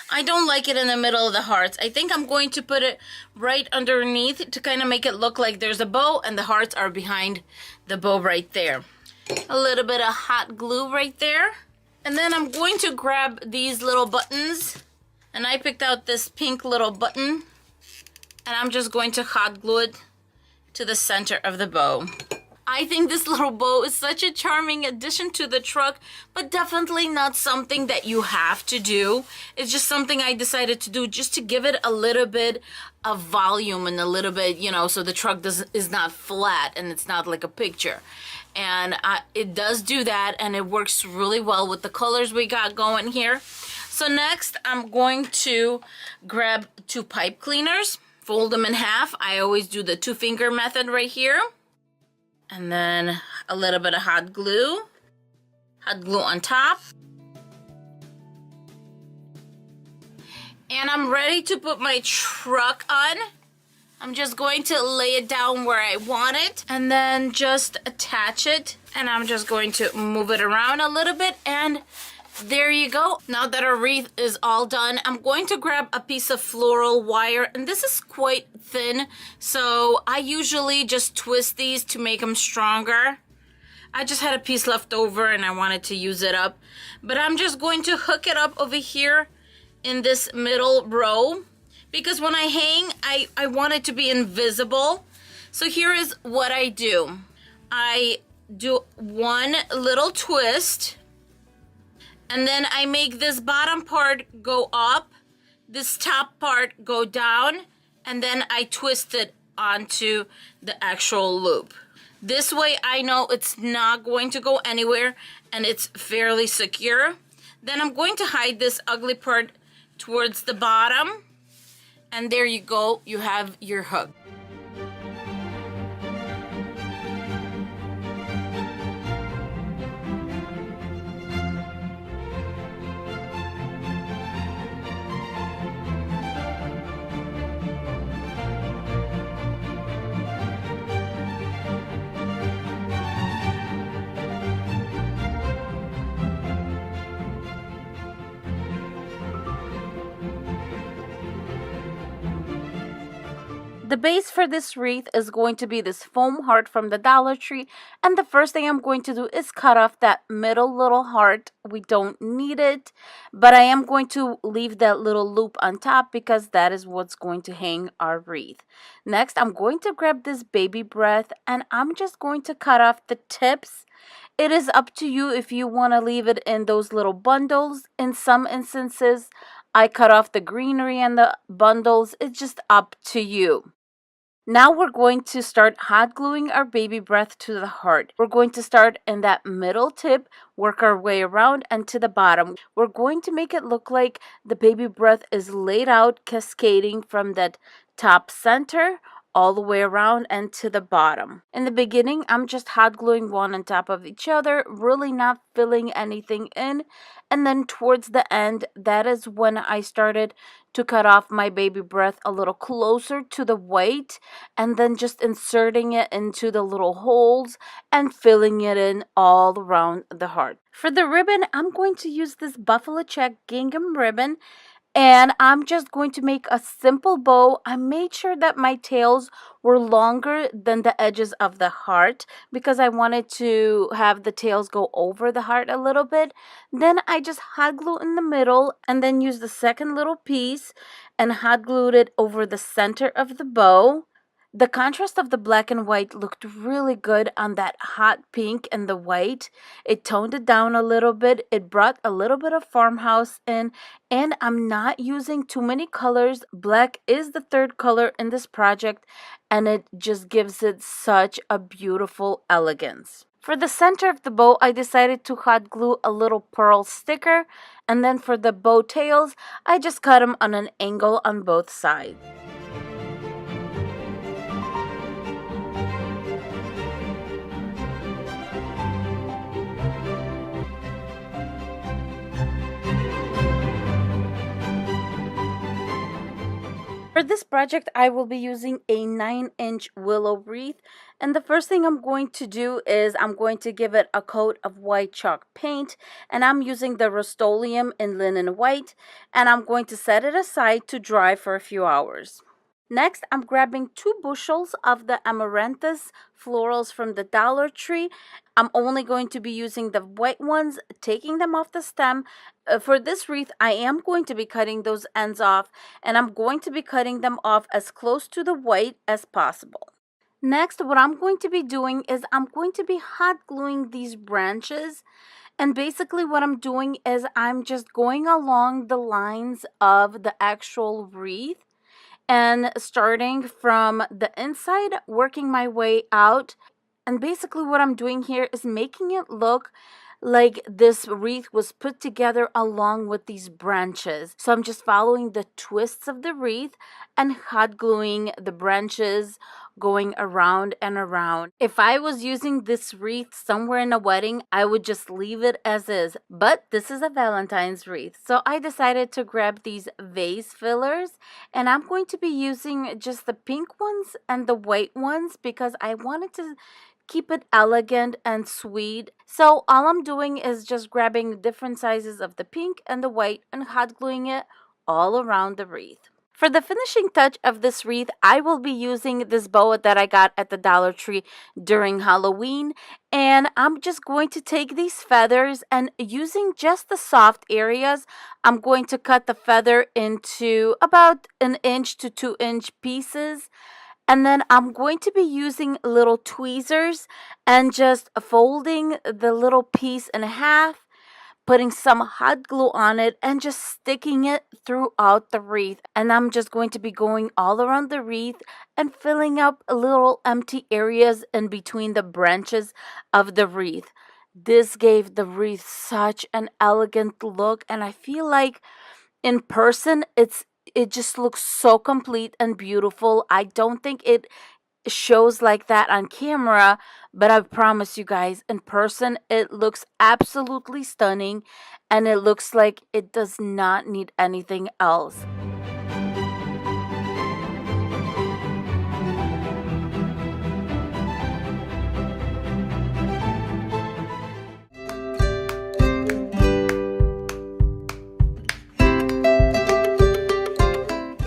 I don't like it in the middle of the hearts. I think I'm going to put it right underneath to kind of make it look like there's a bow and the hearts are behind the bow right there. A little bit of hot glue right there. And then I'm going to grab these little buttons, and I picked out this pink little button, and I'm just going to hot glue it to the center of the bow. I think this little bow is such a charming addition to the truck, but definitely not something that you have to do. It's just something I decided to do just to give it a little bit of volume and a little bit, you know, so the truck is not flat and it's not like a picture. And it does do that, and it works really well with the colors we got going here. So next, I'm going to grab 2 pipe cleaners, fold them in half. I always do the 2-finger method right here. And then a little bit of hot glue on top. And I'm ready to put my truck on. I'm just going to lay it down where I want it and then just attach it. And I'm just going to move it around a little bit, and there you go. Now that our wreath is all done, I'm going to grab a piece of floral wire, and this is quite thin, so I usually just twist these to make them stronger. I just had a piece left over and I wanted to use it up, but I'm just going to hook it up over here in this middle row, because when I hang, I want it to be invisible. So here is what I do. I do one little twist, and then I make this bottom part go up, this top part go down, and then I twist it onto the actual loop. This way I know it's not going to go anywhere and it's fairly secure. Then I'm going to hide this ugly part towards the bottom, and there you go, you have your hook. The base for this wreath is going to be this foam heart from the Dollar Tree, and the first thing I'm going to do is cut off that middle little heart. We don't need it, but I am going to leave that little loop on top because that is what's going to hang our wreath. Next, I'm going to grab this baby breath, and I'm just going to cut off the tips. It is up to you if you want to leave it in those little bundles. In some instances, I cut off the greenery and the bundles. It's just up to you. Now we're going to start hot gluing our baby breath to the heart. We're going to start in that middle tip, work our way around and to the bottom. We're going to make it look like the baby breath is laid out, cascading from that top center all the way around and to the bottom. In the beginning, I'm just hot gluing one on top of each other, really not filling anything in. And then towards the end, that is when I started to cut off my baby breath a little closer to the weight, and then just inserting it into the little holes and filling it in all around the heart. For the ribbon, I'm going to use this buffalo check gingham ribbon, and I'm just going to make a simple bow. I made sure that my tails were longer than the edges of the heart because I wanted to have the tails go over the heart a little bit. Then I just hot glue in the middle and then use the second little piece and hot glued it over the center of the bow. The contrast of the black and white looked really good on that hot pink and the white. It toned it down a little bit. It brought a little bit of farmhouse in, and I'm not using too many colors. Black is the third color in this project, and it just gives it such a beautiful elegance. For the center of the bow, I decided to hot glue a little pearl sticker, and then for the bow tails, I just cut them on an angle on both sides. For this project, I will be using a 9-inch willow wreath, and the first thing I'm going to do is I'm going to give it a coat of white chalk paint, and I'm using the Rust-Oleum in linen white, and I'm going to set it aside to dry for a few hours. Next, I'm grabbing 2 bushels of the amaranthus florals from the Dollar Tree. I'm only going to be using the white ones, taking them off the stem. For this wreath, I am going to be cutting those ends off, and I'm going to be cutting them off as close to the white as possible. Next, what I'm going to be doing is I'm going to be hot gluing these branches. And basically what I'm doing is I'm just going along the lines of the actual wreath, and starting from the inside, working my way out. And basically what I'm doing here is making it look like this wreath was put together along with these branches. So I'm just following the twists of the wreath and hot gluing the branches, going around and around. If I was using this wreath somewhere in a wedding, I would just leave it as is. But this is a Valentine's wreath, so I decided to grab these vase fillers, and I'm going to be using just the pink ones and the white ones because I wanted to keep it elegant and sweet. So all I'm doing is just grabbing different sizes of the pink and the white and hot gluing it all around the wreath. For the finishing touch of this wreath, I will be using this boa that I got at the Dollar Tree during Halloween. And I'm just going to take these feathers and using just the soft areas, I'm going to cut the feather into about 1 to 2 inch pieces. And then I'm going to be using little tweezers and just folding the little piece in half, putting some hot glue on it, and just sticking it throughout the wreath. And I'm just going to be going all around the wreath and filling up little empty areas in between the branches of the wreath. This gave the wreath such an elegant look, and I feel like in person it just looks so complete and beautiful. I don't think it shows like that on camera, but I promise you guys, in person it looks absolutely stunning, and it looks like it does not need anything else.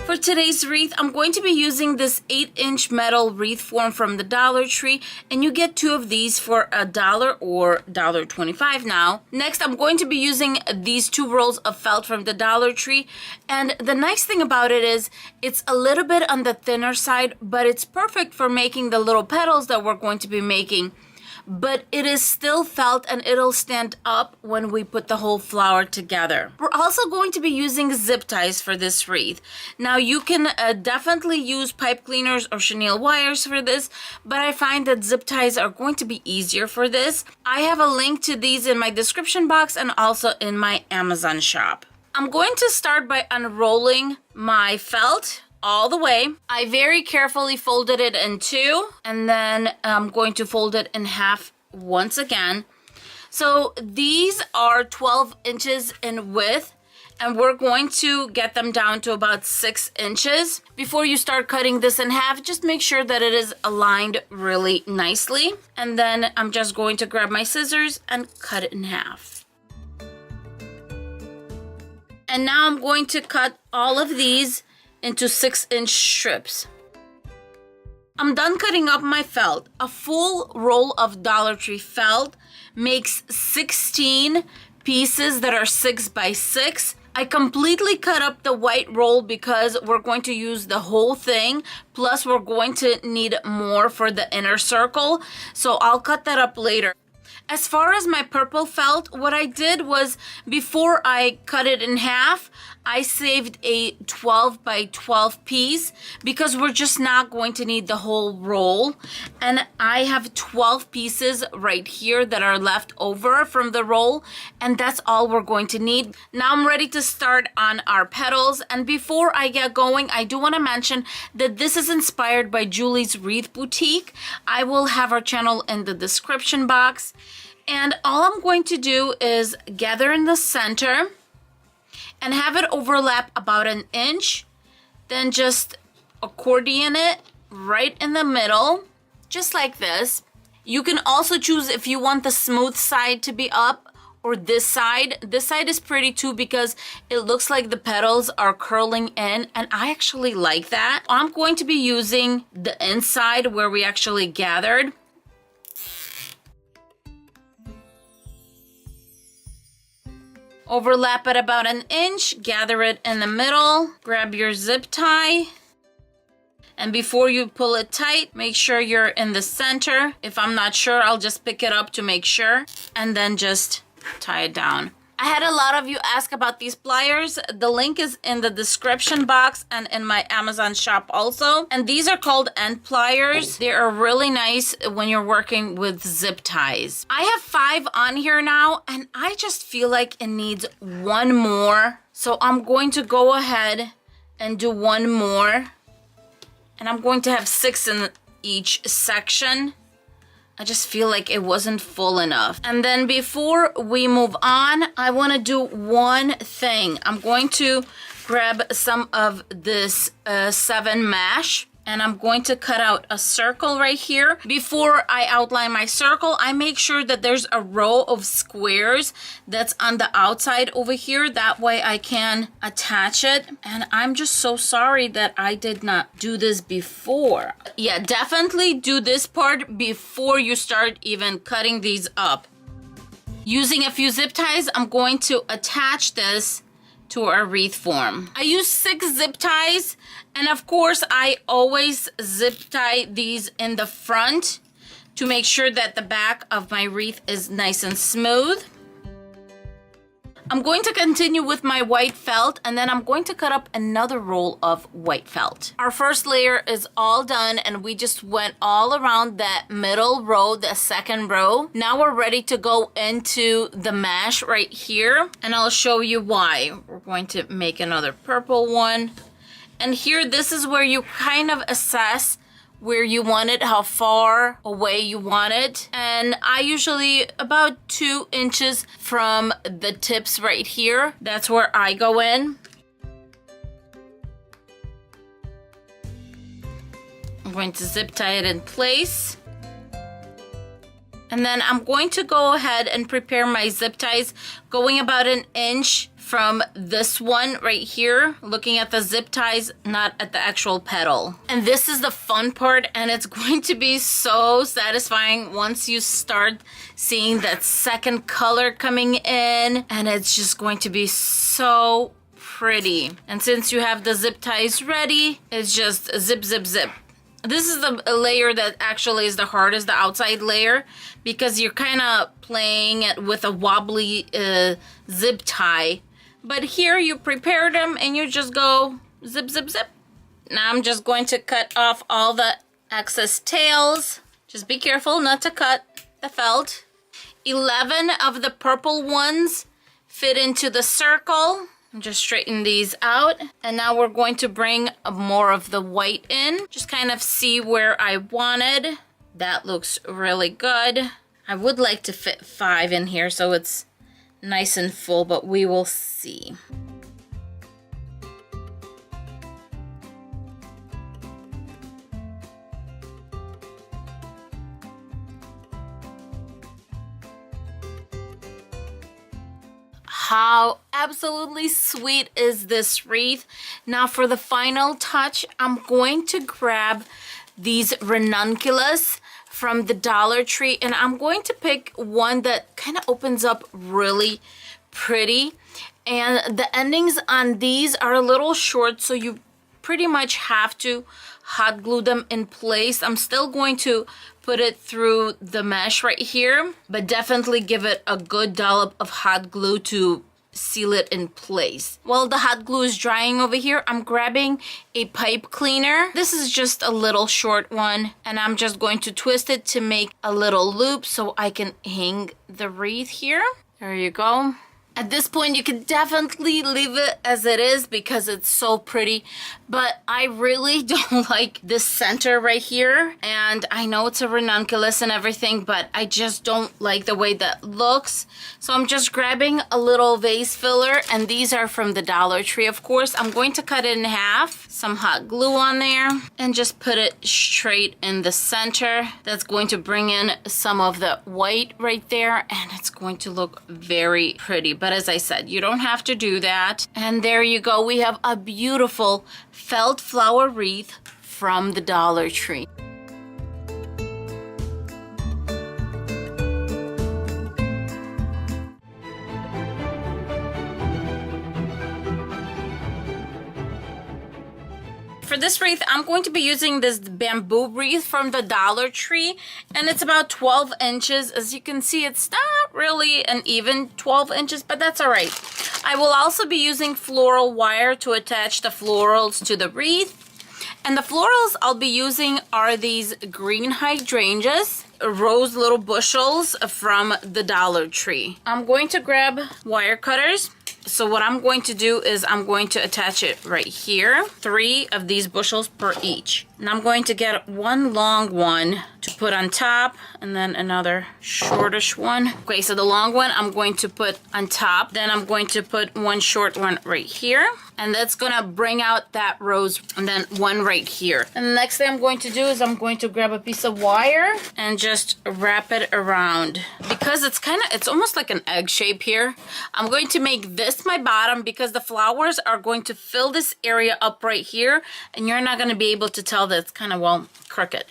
For today's wreath, I'm going to be using this 8-inch metal wreath form from the Dollar Tree, and you get 2 of these for $1 or $1.25 now. Next, I'm going to be using these 2 rolls of felt from the Dollar Tree, and the nice thing about it is it's a little bit on the thinner side, but it's perfect for making the little petals that we're going to be making. But it is still felt and it'll stand up when we put the whole flower together. We're also going to be using zip ties for this wreath. Now you can definitely use pipe cleaners or chenille wires for this, but I find that zip ties are going to be easier for this. I have a link to these in my description box and also in my Amazon shop. I'm going to start by unrolling my felt all the way. I very carefully folded it in 2, and then I'm going to fold it in half once again. So these are 12 inches in width, and we're going to get them down to about 6 inches. Before you start cutting this in half, just make sure that it is aligned really nicely. And then I'm just going to grab my scissors and cut it in half. And now I'm going to cut all of these into 6-inch strips. I'm done cutting up my felt. A full roll of Dollar Tree felt makes 16 pieces that are 6 by 6. I completely cut up the white roll because we're going to use the whole thing, plus we're going to need more for the inner circle, so I'll cut that up later. As far as my purple felt, what I did was before I cut it in half, I saved a 12 by 12 piece because we're just not going to need the whole roll. And I have 12 pieces right here that are left over from the roll, and that's all we're going to need. Now I'm ready to start on our petals. And before I get going, I do want to mention that this is inspired by Julie's Wreath Boutique. I will have her channel in the description box. And all I'm going to do is gather in the center and have it overlap about 1 inch. Then just accordion it right in the middle, just like this. You can also choose if you want the smooth side to be up or this side. This side is pretty too because it looks like the petals are curling in, and I actually like that. I'm going to be using the inside where we actually gathered. Overlap it about an inch, gather it in the middle, grab your zip tie. And before you pull it tight, make sure you're in the center. If I'm not sure, I'll just pick it up to make sure, and then just tie it down. I had a lot of you ask about these pliers. The link is in the description box and in my Amazon shop also. And these are called end pliers. They are really nice when you're working with zip ties. I have 5 on here now, and I just feel like it needs one more. So I'm going to go ahead and do one more. And I'm going to have 6 in each section. I just feel like it wasn't full enough. And then before we move on, I want to do one thing. I'm going to grab some of this 7 mesh, and I'm going to cut out a circle right here. Before I outline my circle, I make sure that there's a row of squares that's on the outside over here. That way I can attach it. And I'm just so sorry that I did not do this before. Yeah, definitely do this part before you start even cutting these up. Using a few zip ties, I'm going to attach this to our wreath form. I use 6 zip ties, and of course I always zip tie these in the front to make sure that the back of my wreath is nice and smooth. I'm going to continue with my white felt, and then I'm going to cut up another roll of white felt. Our first layer is all done, and we just went all around that middle row, the second row. Now we're ready to go into the mesh right here, and I'll show you why. We're going to make another purple one. And here, this is where you kind of assess where you want it, how far away you want it. And I usually about 2 inches from the tips right here. That's where I go in. I'm going to zip tie it in place. And then I'm going to go ahead and prepare my zip ties, going about an inch from this one right here, looking at the zip ties, not at the actual petal. And this is the fun part, and it's going to be so satisfying once you start seeing that second color coming in, and it's just going to be so pretty. And since you have the zip ties ready, it's just zip, zip, zip. This is the layer that actually is the hardest, the outside layer, because you're kind of playing it with a wobbly zip tie. But here you prepare them and you just go zip, zip, zip. Now I'm just going to cut off all the excess tails. Just be careful not to cut the felt. 11 of the purple ones fit into the circle. I'm just straighten these out. And now we're going to bring more of the white in. Just kind of see where I wanted. That looks really good. I would like to fit 5 in here so it's nice and full, but we will see. How absolutely sweet is this wreath? Now for the final touch, I'm going to grab these ranunculus from the Dollar Tree, and I'm going to pick one that kind of opens up really pretty. And the endings on these are a little short, so you pretty much have to hot glue them in place. I'm still going to put it through the mesh right here, but definitely give it a good dollop of hot glue to seal it in place. While the hot glue is drying over here, I'm grabbing a pipe cleaner. This is just a little short one, and I'm just going to twist it to make a little loop so I can hang the wreath here. There you go. At this point, you can definitely leave it as it is because it's so pretty. but I really don't like this center right here. And I know it's a ranunculus and everything, but I just don't like the way that looks. So I'm just grabbing a little vase filler, and these are from the Dollar Tree, of course. I'm going to cut it in half, some hot glue on there, and just put it straight in the center. That's going to bring in some of the white right there, and it's going to look very pretty. But as I said, you don't have to do that. And there you go. We have a beautiful felt flower wreath from the Dollar Tree. For this wreath, I'm going to be using this bamboo wreath from the Dollar Tree, and it's about 12 inches. As you can see, it's not really an even 12 inches, but that's all right. I will also be using floral wire to attach the florals to the wreath. And the florals I'll be using are these green hydrangeas, rose little bushels from the Dollar Tree. I'm going to grab wire cutters. So what I'm going to do is I'm going to attach it right here. 3 of these bushels per each. And I'm going to get one long one to put on top, and then another shortish one. Okay, so the long one I'm going to put on top. Then I'm going to put one short one right here. And that's gonna bring out that rose, and then one right here. And the next thing I'm going to do is I'm going to grab a piece of wire and just wrap it around. Because it's almost like an egg shape here. I'm going to make this my bottom because the flowers are going to fill this area up right here, and you're not gonna be able to tell that it's kind of, well, crooked.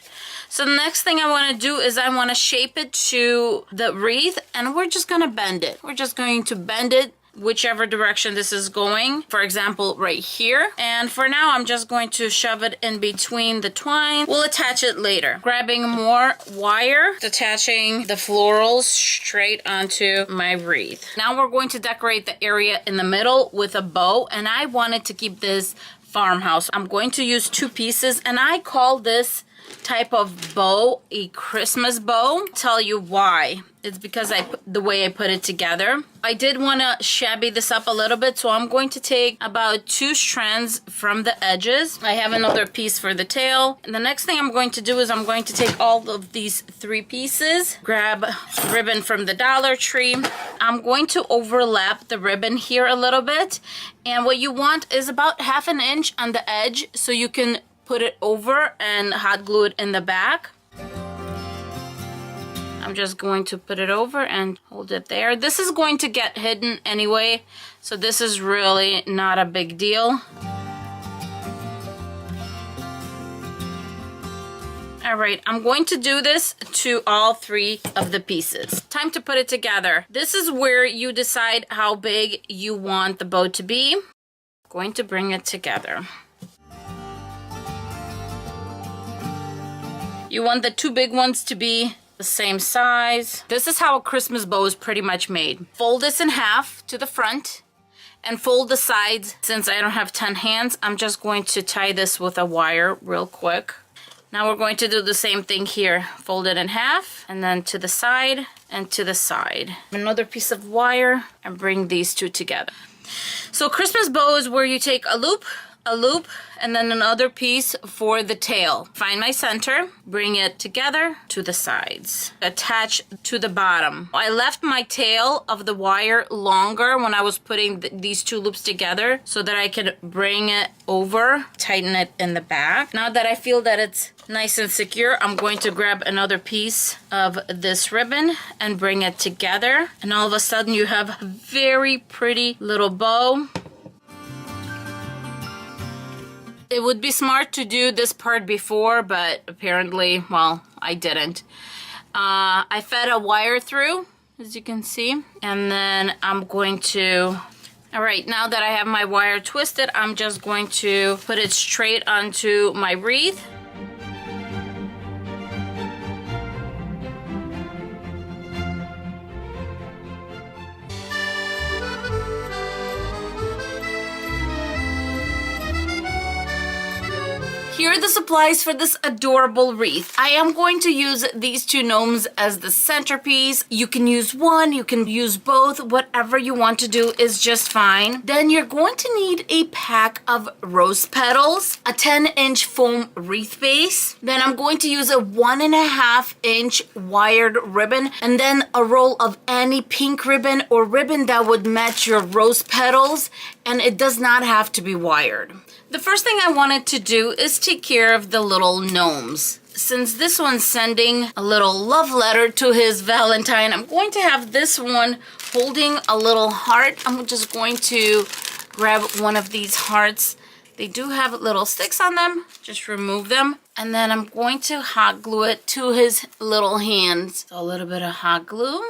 So the next thing I want to do is I want to shape it to the wreath, and we're just going to bend it. We're just going to bend it whichever direction this is going. For example, right here. And for now, I'm just going to shove it in between the twine. We'll attach it later. Grabbing more wire, attaching the florals straight onto my wreath. Now we're going to decorate the area in the middle with a bow, and I wanted to keep this farmhouse. I'm going to use 2 pieces, and I call this type of bow a Christmas bow. I'll tell you why. It's because the way I put it together. I did want to shabby this up a little bit, so I'm going to take about 2 strands from the edges. I have another piece for the tail. And the next thing I'm going to do is I'm going to take all of these 3 pieces, grab ribbon from the Dollar Tree. I'm going to overlap the ribbon here a little bit. And what you want is about 1/2 inch on the edge, so you can put it over and hot glue it in the back. I'm just going to put it over and hold it there. This is going to get hidden anyway, so this is really not a big deal. All right, I'm going to do this to all 3 of the pieces. Time to put it together. This is where you decide how big you want the bow to be. I'm going to bring it together. You want the 2 big ones to be the same size. This is how a Christmas bow is pretty much made. Fold this in half to the front and fold the sides. Since I don't have 10 hands, I'm just going to tie this with a wire real quick. Now we're going to do the same thing here. Fold it in half, and then to the side and to the side. Another piece of wire, and bring these 2 together. So Christmas bow is where you take a loop, and then another piece for the tail. Find my center, bring it together to the sides, attach to the bottom. I left my tail of the wire longer when I was putting these 2 loops together so that I could bring it over, tighten it in the back. Now that I feel that it's nice and secure, I'm going to grab another piece of this ribbon and bring it together. And all of a sudden you have a very pretty little bow. It would be smart to do this part before, but apparently, well, I didn't. I fed a wire through, as you can see, and then I'm going to... All right, now that I have my wire twisted, I'm just going to put it straight onto my wreath. Here are the supplies for this adorable wreath. I am going to use these two gnomes as the centerpiece. You can use one, you can use both, whatever you want to do is just fine. Then you're going to need a pack of rose petals, a 10-inch foam wreath base. Then I'm going to use a 1.5-inch wired ribbon, and then a roll of any pink ribbon or ribbon that would match your rose petals, and it does not have to be wired. The first thing I wanted to do is take care of the little gnomes. Since this one's sending a little love letter to his Valentine, I'm going to have this one holding a little heart. I'm just going to grab one of these hearts. They do have little sticks on them. Just remove them. And then I'm going to hot glue it to his little hands. So a little bit of hot glue.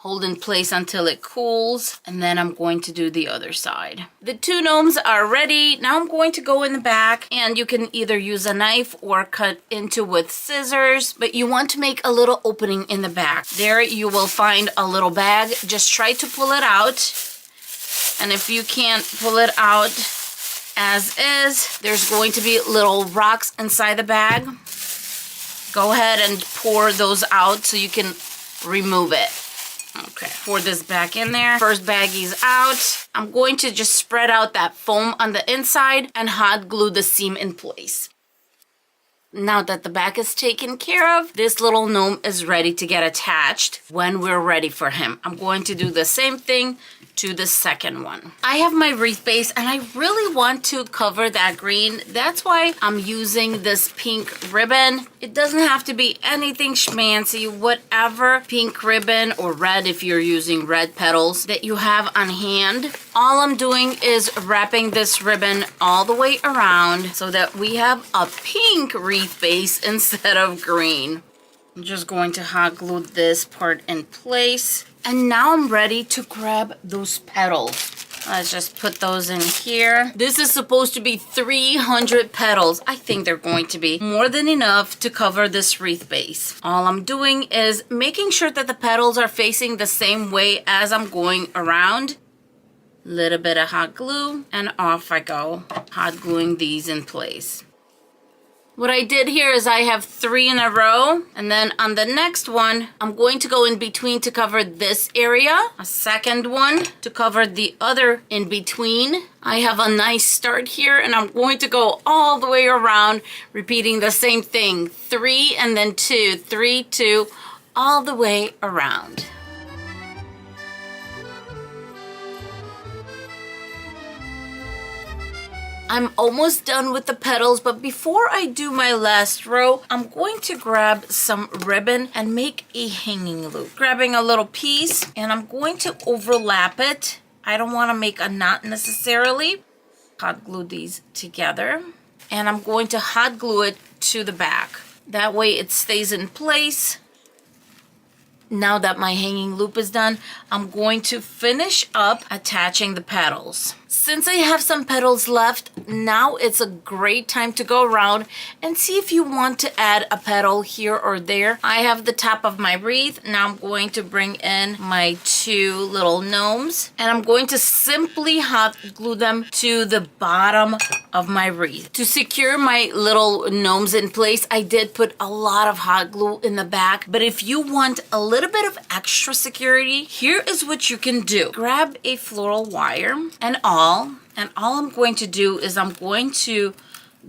Hold in place until it cools, and then I'm going to do the other side. The two gnomes are ready. Now I'm going to go in the back, and you can either use a knife or cut into with scissors, but you want to make a little opening in the back. There you will find a little bag. Just try to pull it out, and if you can't pull it out as is, there's going to be little rocks inside the bag. Go ahead and pour those out so you can remove it. Okay, pour this back in there. First baggies out. I'm going to just spread out that foam on the inside and hot glue the seam in place. Now that the back is taken care of, this little gnome is ready to get attached when we're ready for him. I'm going to do the same thing to the second one. I have my wreath base and I really want to cover that green. That's why I'm using this pink ribbon. It doesn't have to be anything schmancy, whatever pink ribbon or red if you're using red petals that you have on hand. All I'm doing is wrapping this ribbon all the way around so that we have a pink wreath base instead of green. I'm just going to hot glue this part in place. And now I'm ready to grab those petals. Let's just put those in here. This is supposed to be 300 petals. I think they're going to be more than enough to cover this wreath base. All I'm doing is making sure that the petals are facing the same way as I'm going around. Little bit of hot glue and off I go, hot gluing these in place. What I did here is I have 3 in a row, and then on the next one, I'm going to go in between to cover this area, a second one to cover the other in between. I have a nice start here, and I'm going to go all the way around, repeating the same thing, 3 and then 2, 3, 2, all the way around. I'm almost done with the petals, but before I do my last row, I'm going to grab some ribbon and make a hanging loop. Grabbing a little piece, and I'm going to overlap it. I don't want to make a knot necessarily. Hot glue these together, and I'm going to hot glue it to the back. That way it stays in place. Now that my hanging loop is done, I'm going to finish up attaching the petals. Since I have some petals left, now it's a great time to go around and see if you want to add a petal here or there. I have the top of my wreath. Now I'm going to bring in my 2 little gnomes, and I'm going to simply hot glue them to the bottom of my wreath. To secure my little gnomes in place, I did put a lot of hot glue in the back, but if you want a little bit of extra security, here is what you can do. Grab a floral wire and all I'm going to do is I'm going to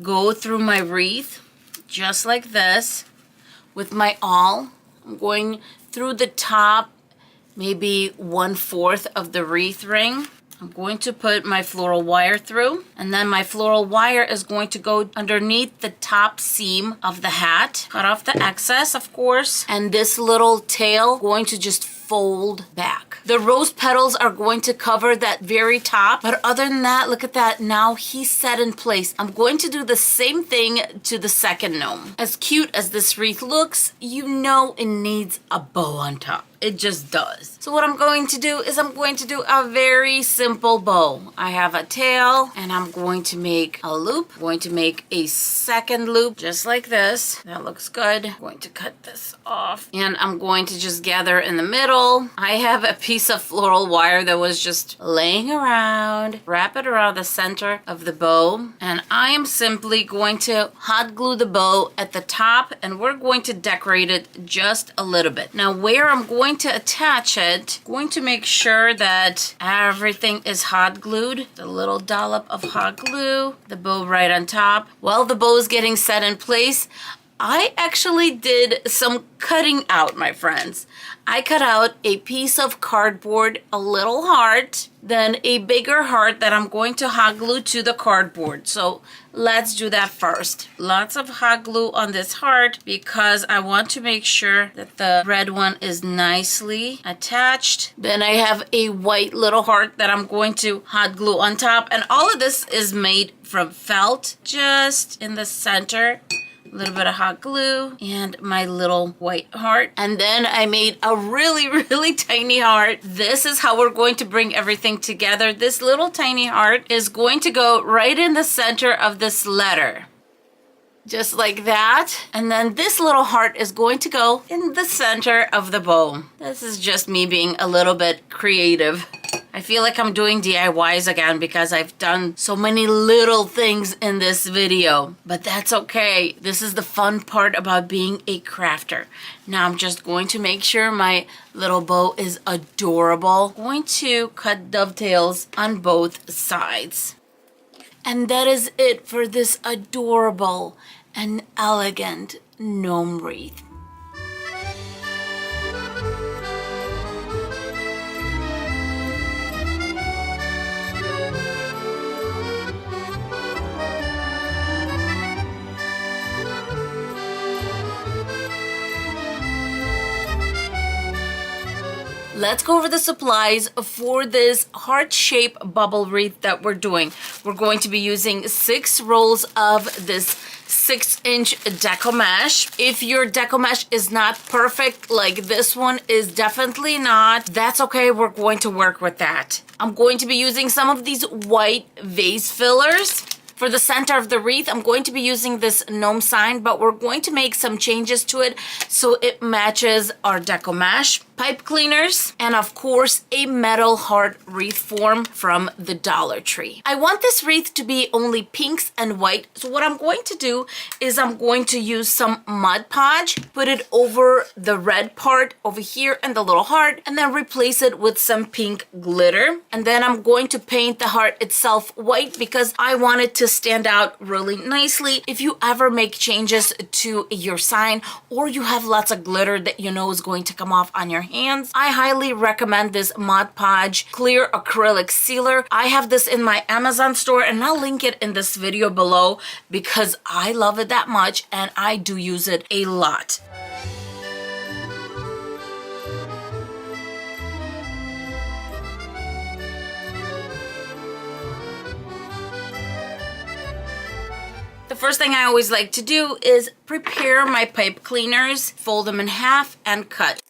go through my wreath just like this with my awl. I'm going through the top, maybe 1/4 of the wreath ring. I'm going to put my floral wire through, and then my floral wire is going to go underneath the top seam of the hat. Cut off the excess, of course, and this little tail going to just fold back. The rose petals are going to cover that very top, but other than that, look at that. Now he's set in place. I'm going to do the same thing to the second gnome. As cute as this wreath looks, you know it needs a bow on top. It just does. So what I'm going to do is I'm going to do a very simple bow. I have a tail and I'm going to make a loop. I'm going to make a second loop just like this. That looks good. I'm going to cut this off and I'm going to just gather in the middle. I have a piece of floral wire that was just laying around. Wrap it around the center of the bow and I am simply going to hot glue the bow at the top and we're going to decorate it just a little bit. Now where I'm going to attach it, I'm going to make sure that everything is hot glued. The little dollop of hot glue, the bow right on top. While the bow is getting set in place, I actually did some cutting out, my friends. I cut out a piece of cardboard, a little heart, then a bigger heart that I'm going to hot glue to the cardboard. So let's do that first. Lots of hot glue on this heart because I want to make sure that the red one is nicely attached. Then I have a white little heart that I'm going to hot glue on top. And all of this is made from felt, just in the center. A little bit of hot glue and my little white heart. And then I made a really, really tiny heart. This is how we're going to bring everything together. This little tiny heart is going to go right in the center of this letter. Just like that. And then this little heart is going to go in the center of the bow. This is just me being a little bit creative. I feel like I'm doing DIYs again because I've done so many little things in this video, but that's okay. This is the fun part about being a crafter. Now I'm just going to make sure my little bow is adorable. I'm going to cut dovetails on both sides. And that is it for this adorable and elegant gnome wreath. Let's go over the supplies for this heart-shaped bubble wreath that we're doing. We're going to be using 6 rolls of this 6-inch decoupage. If your decoupage is not perfect, like this one is definitely not, that's okay. We're going to work with that. I'm going to be using some of these white vase fillers. For the center of the wreath, I'm going to be using this gnome sign, but we're going to make some changes to it so it matches our decoupage. Pipe cleaners, and of course, a metal heart wreath form from the Dollar Tree. I want this wreath to be only pinks and white, so what I'm going to do is I'm going to use some Mod Podge, put it over the red part over here and the little heart, and then replace it with some pink glitter. And then I'm going to paint the heart itself white because I want it to stand out really nicely. If you ever make changes to your sign or you have lots of glitter that you know is going to come off on your hands, I highly recommend this Mod Podge clear acrylic sealer. I have this in my Amazon store and I'll link it in this video below because I love it that much and I do use it a lot. The first thing I always like to do is prepare my pipe cleaners, fold them in half and cut.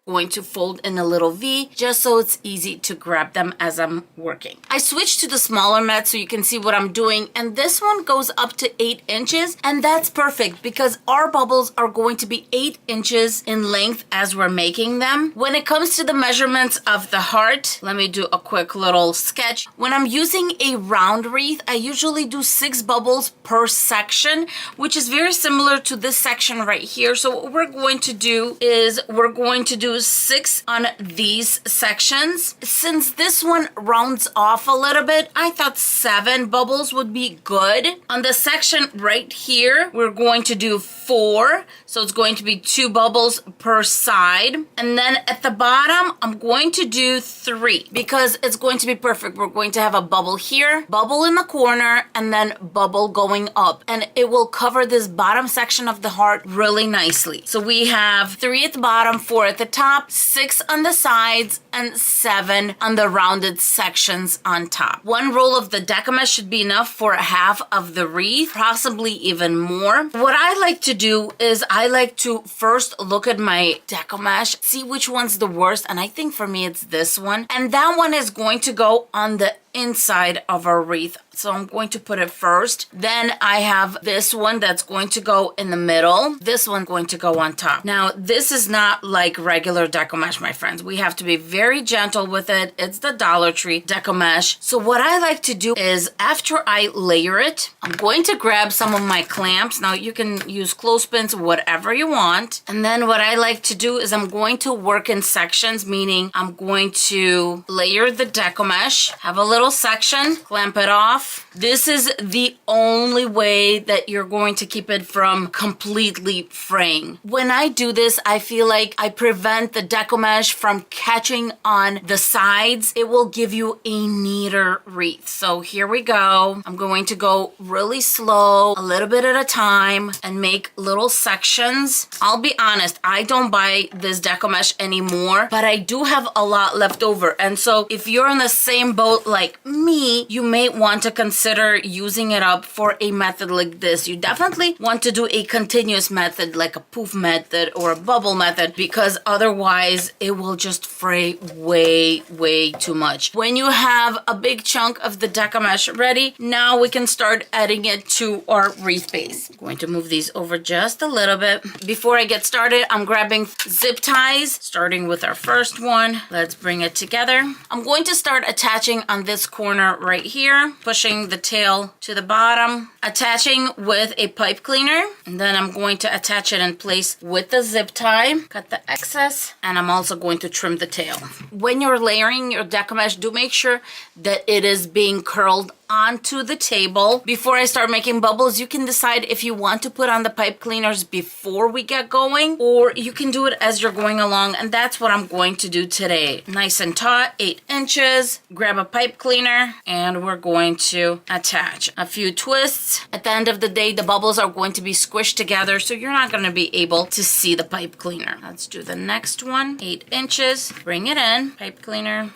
Going to fold in a little V just so it's easy to grab them as I'm working. I switched to the smaller mat so you can see what I'm doing, and this one goes up to 8 inches, and that's perfect because our bubbles are going to be 8 inches in length as we're making them. When it comes to the measurements of the heart, let me do a quick little sketch. When I'm using a round wreath, I usually do 6 bubbles per section, which is very similar to this section right here. So what we're going to do is we're going to do 6 on these sections. Since this one rounds off a little bit, I thought 7 bubbles would be good. On the section right here, we're going to do 4. So it's going to be 2 bubbles per side. And then at the bottom, I'm going to do 3 because it's going to be perfect. We're going to have a bubble here, bubble in the corner, and then bubble going up. And it will cover this bottom section of the heart really nicely. So we have 3 at the bottom, 4 at the top, top, 6 on the sides, and 7 on the rounded sections on top. 1 roll of the decomesh should be enough for half of the wreath, possibly even more. What I like to do is I like to first look at my decomesh, see which one's the worst, and I think for me it's this one. And that one is going to go on the inside of our wreath. So I'm going to put it first. Then I have this one that's going to go in the middle. This one going to go on top. Now, this is not like regular decomesh, my friends. We have to be very gentle with it. It's the Dollar Tree decomesh. So what I like to do is after I layer it, I'm going to grab some of my clamps. Now you can use clothespins, whatever you want. And then what I like to do is I'm going to work in sections, meaning I'm going to layer the decomesh, have a little section, clamp it off. This is the only way that you're going to keep it from completely fraying. When I do this, I feel like I prevent the decomesh from catching on the sides. It will give you a neater wreath. So here we go. I'm going to go really slow, a little bit at a time, and make little sections. I'll be honest, I don't buy this decomesh anymore, but I do have a lot left over. And so if you're in the same boat like me, you may want to consider using it up for a method like this. You definitely want to do a continuous method like a poof method or a bubble method, because otherwise it will just fray way too much. When you have a big chunk of the decomesh ready, now we can start adding it to our wreath base. I'm going to move these over just a little bit. Before I get started, I'm grabbing zip ties, starting with our first one. Let's bring it together. I'm going to start attaching on this corner right here, pushing the tail to the bottom, attaching with a pipe cleaner, and then I'm going to attach it in place with the zip tie, cut the excess, and I'm also going to trim the tail. When you're layering your decomesh, do make sure that it is being curled onto the table. Before I start making bubbles, you can decide if you want to put on the pipe cleaners before we get going, or you can do it as you're going along, and that's what I'm going to do today. Nice and taut, 8 inches, grab a pipe cleaner, and we're going to attach a few twists. At the end of the day, the bubbles are going to be squished together, so you're not going to be able to see the pipe cleaner. Let's do the next one, 8 inches, bring it in, pipe cleaner,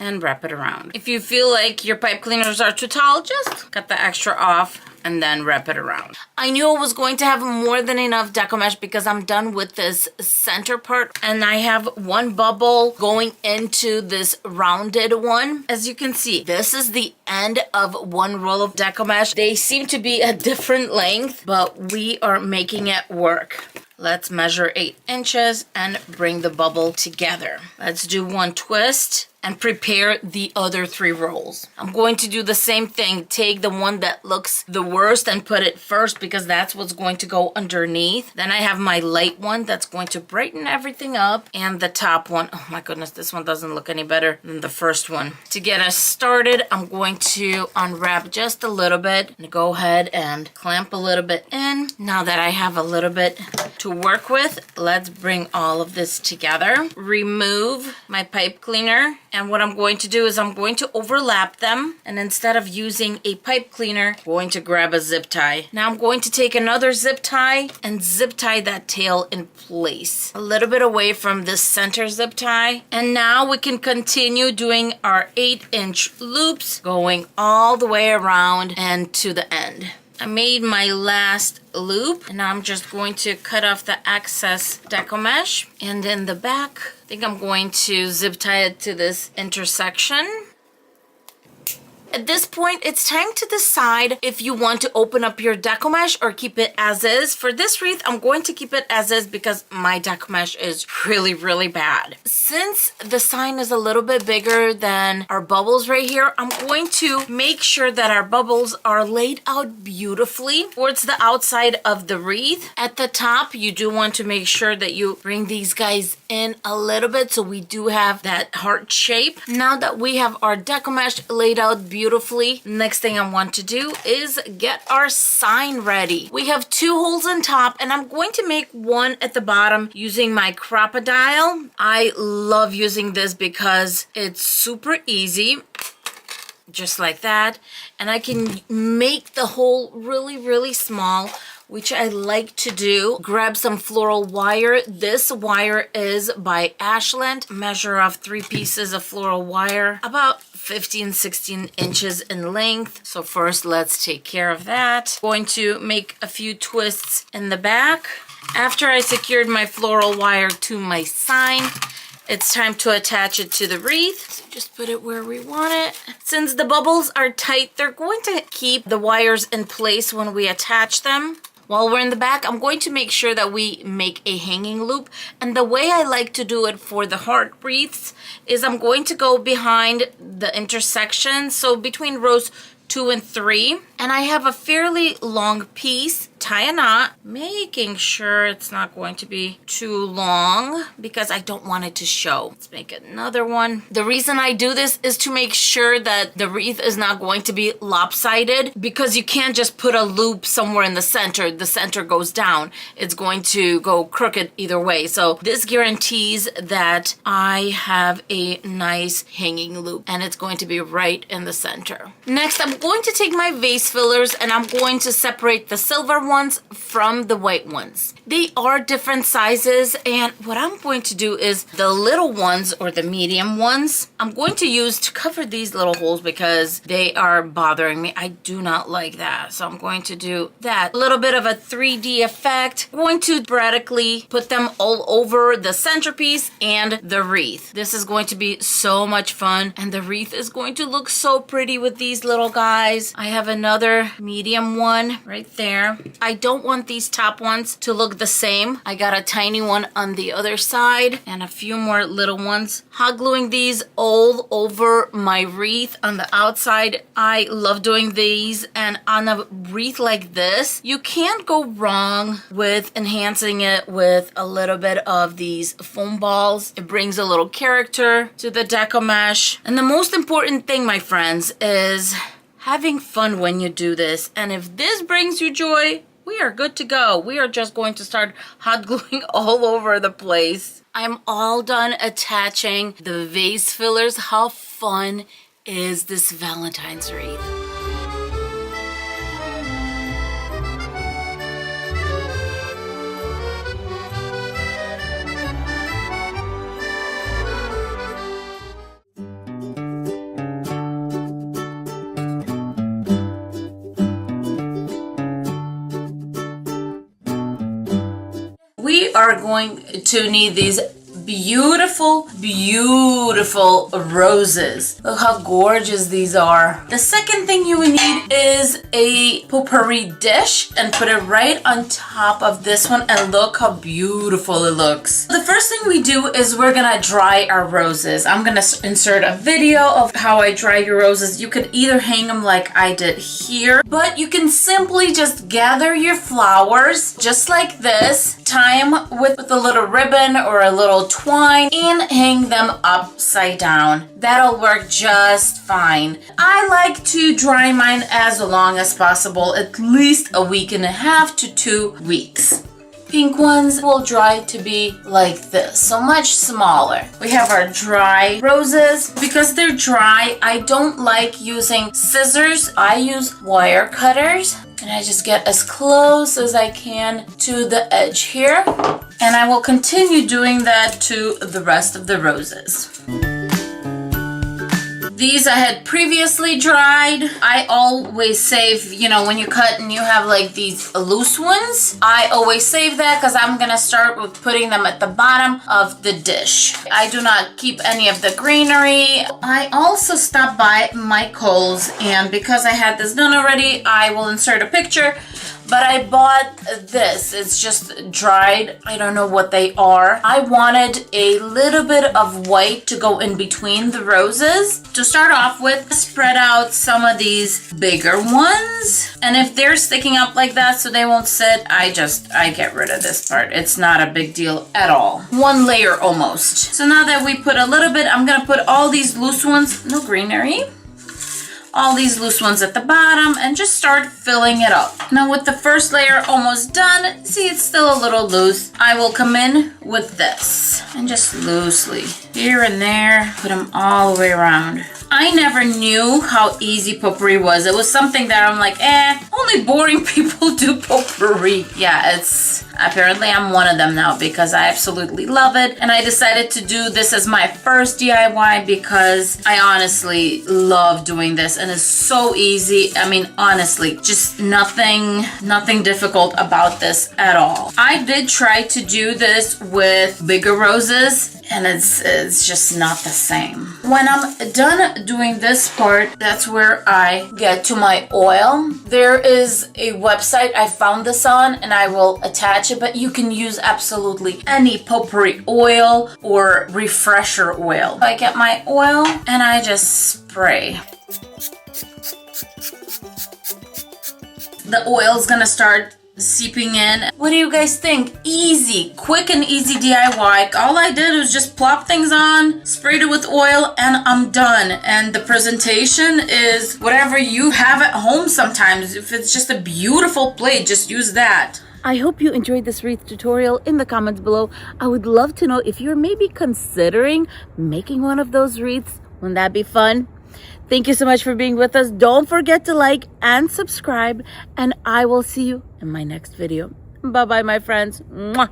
and wrap it around. If you feel like your pipe cleaners are too tall, just cut the extra off and then wrap it around. I knew I was going to have more than enough decomesh because I'm done with this center part, and I have one bubble going into this rounded one. As you can see, this is the end of one roll of decomesh. They seem to be a different length, but we are making it work. Let's measure 8 inches and bring the bubble together. Let's do one twist and prepare the other 3 rolls. I'm going to do the same thing. Take the one that looks the worst and put it first, because that's what's going to go underneath. Then I have my light one that's going to brighten everything up, and the top one. Oh my goodness, this one doesn't look any better than the first one. To get us started, I'm going to unwrap just a little bit and go ahead and clamp a little bit in. Now that I have a little bit to work with, let's bring all of this together. Remove my pipe cleaner. And what I'm going to do is I'm going to overlap them, and instead of using a pipe cleaner, I'm going to grab a zip tie. Now I'm going to take another zip tie and zip tie that tail in place, a little bit away from this center zip tie. And now we can continue doing our 8-inch loops, going all the way around and to the end. I made my last loop, and now I'm just going to cut off the excess decomesh. And in the back, I think I'm going to zip tie it to this intersection. At this point, it's time to decide if you want to open up your decomesh or keep it as is. For this wreath, I'm going to keep it as is because my decomesh is really bad. Since the sign is a little bit bigger than our bubbles right here, I'm going to make sure that our bubbles are laid out beautifully towards the outside of the wreath. At the top, you do want to make sure that you bring these guys in a little bit so we do have that heart shape. Now that we have our decomesh laid out beautifully, next thing I want to do is get our sign ready. We have 2 holes on top, and I'm going to make one at the bottom using my crocodile. I love using this because it's super easy. Just like that. And I can make the hole really small which I like to do. Grab some floral wire. This wire is by Ashland. Measure off 3 pieces of floral wire, about 15, 16 inches in length. So first, let's take care of that. Going to make a few twists in the back. After I secured my floral wire to my sign, it's time to attach it to the wreath. So just put it where we want it. Since the bubbles are tight, they're going to keep the wires in place when we attach them. While we're in the back, I'm going to make sure that we make a hanging loop. And the way I like to do it for the heart wreaths is I'm going to go behind the intersection. So between rows 2 and 3. And I have a fairly long piece. Tie a knot, making sure it's not going to be too long because I don't want it to show. Let's make another one. The reason I do this is to make sure that the wreath is not going to be lopsided, because you can't just put a loop somewhere in the center. The center goes down. It's going to go crooked either way. So this guarantees that I have a nice hanging loop and it's going to be right in the center. Next, I'm going to take my vase fillers and I'm going to separate the silver ones from the white ones. They are different sizes, and what I'm going to do is the little ones or the medium ones I'm going to use to cover these little holes because they are bothering me. I do not like that, so I'm going to do that. A little bit of a 3D effect. I'm going to sporadically put them all over the centerpiece and the wreath. This is going to be so much fun, and the wreath is going to look so pretty with these little guys. I have another medium one right there. I don't want these top ones to look the same. I got a tiny one on the other side and a few more little ones. Hot gluing these all over my wreath on the outside. I love doing these, and on a wreath like this, you can't go wrong with enhancing it with a little bit of these foam balls. It brings a little character to the deco mesh. And the most important thing, my friends, is having fun when you do this. And if this brings you joy, we are good to go. We are just going to start hot gluing all over the place. I'm all done attaching the vase fillers. How fun is this Valentine's wreath? We are going to need these beautiful, beautiful roses. Look how gorgeous these are. The second thing you would need is a potpourri dish and put it right on top of this one, and look how beautiful it looks. The first thing we do is we're gonna dry our roses. I'm gonna insert a video of how I dry your roses. You could either hang them like I did here, but you can simply just gather your flowers just like this, tie them with a little ribbon or a little twine, and hang them upside down. That'll work just fine. I like to dry mine as long as possible, at least a week and a half to 2 weeks. Pink ones will dry to be like this, so much smaller. We have our dry roses. Because they're dry, I don't like using scissors. I use wire cutters, and I just get as close as I can to the edge here. And I will continue doing that to the rest of the roses. These I had previously dried. I always save, you know, when you cut and you have like these loose ones, I always save that because I'm gonna start with putting them at the bottom of the dish. I do not keep any of the greenery. I also stopped by my Kohl's, and because I had this done already, I will insert a picture. But I bought this. It's just dried. I don't know what they are. I wanted a little bit of white to go in between the roses. To start off with, spread out some of these bigger ones. And if they're sticking up like that so they won't sit, I get rid of this part. It's not a big deal at all. One layer almost. So now that we put a little bit, I'm gonna put all these loose ones, no greenery, all these loose ones at the bottom, and just start filling it up. Now with the first layer almost done, see it's still a little loose, I will come in with this and just loosely here and there, put them all the way around. I never knew how easy potpourri was. It was something that I'm like, only boring people do potpourri. Yeah, apparently I'm one of them now because I absolutely love it. And I decided to do this as my first DIY because I honestly love doing this and it's so easy. I mean, honestly, just nothing difficult about this at all. I did try to do this with bigger roses and it's just not the same. When I'm done doing this part, that's where I get to my oil. There is a website I found this on and I will attach it, but you can use absolutely any potpourri oil or refresher oil. I get my oil and I just spray. The oil is gonna start seeping in. What do you guys think? Easy, quick and easy DIY. All I did was just plop things on, sprayed it with oil, and I'm done. And the presentation is whatever you have at home sometimes. If it's just a beautiful plate, just use that. I hope you enjoyed this wreath tutorial. In the comments below, I would love to know if you're maybe considering making one of those wreaths. Wouldn't that be fun? Thank you so much for being with us. Don't forget to like and subscribe, and I will see you in my next video. Bye-bye, my friends. Mwah.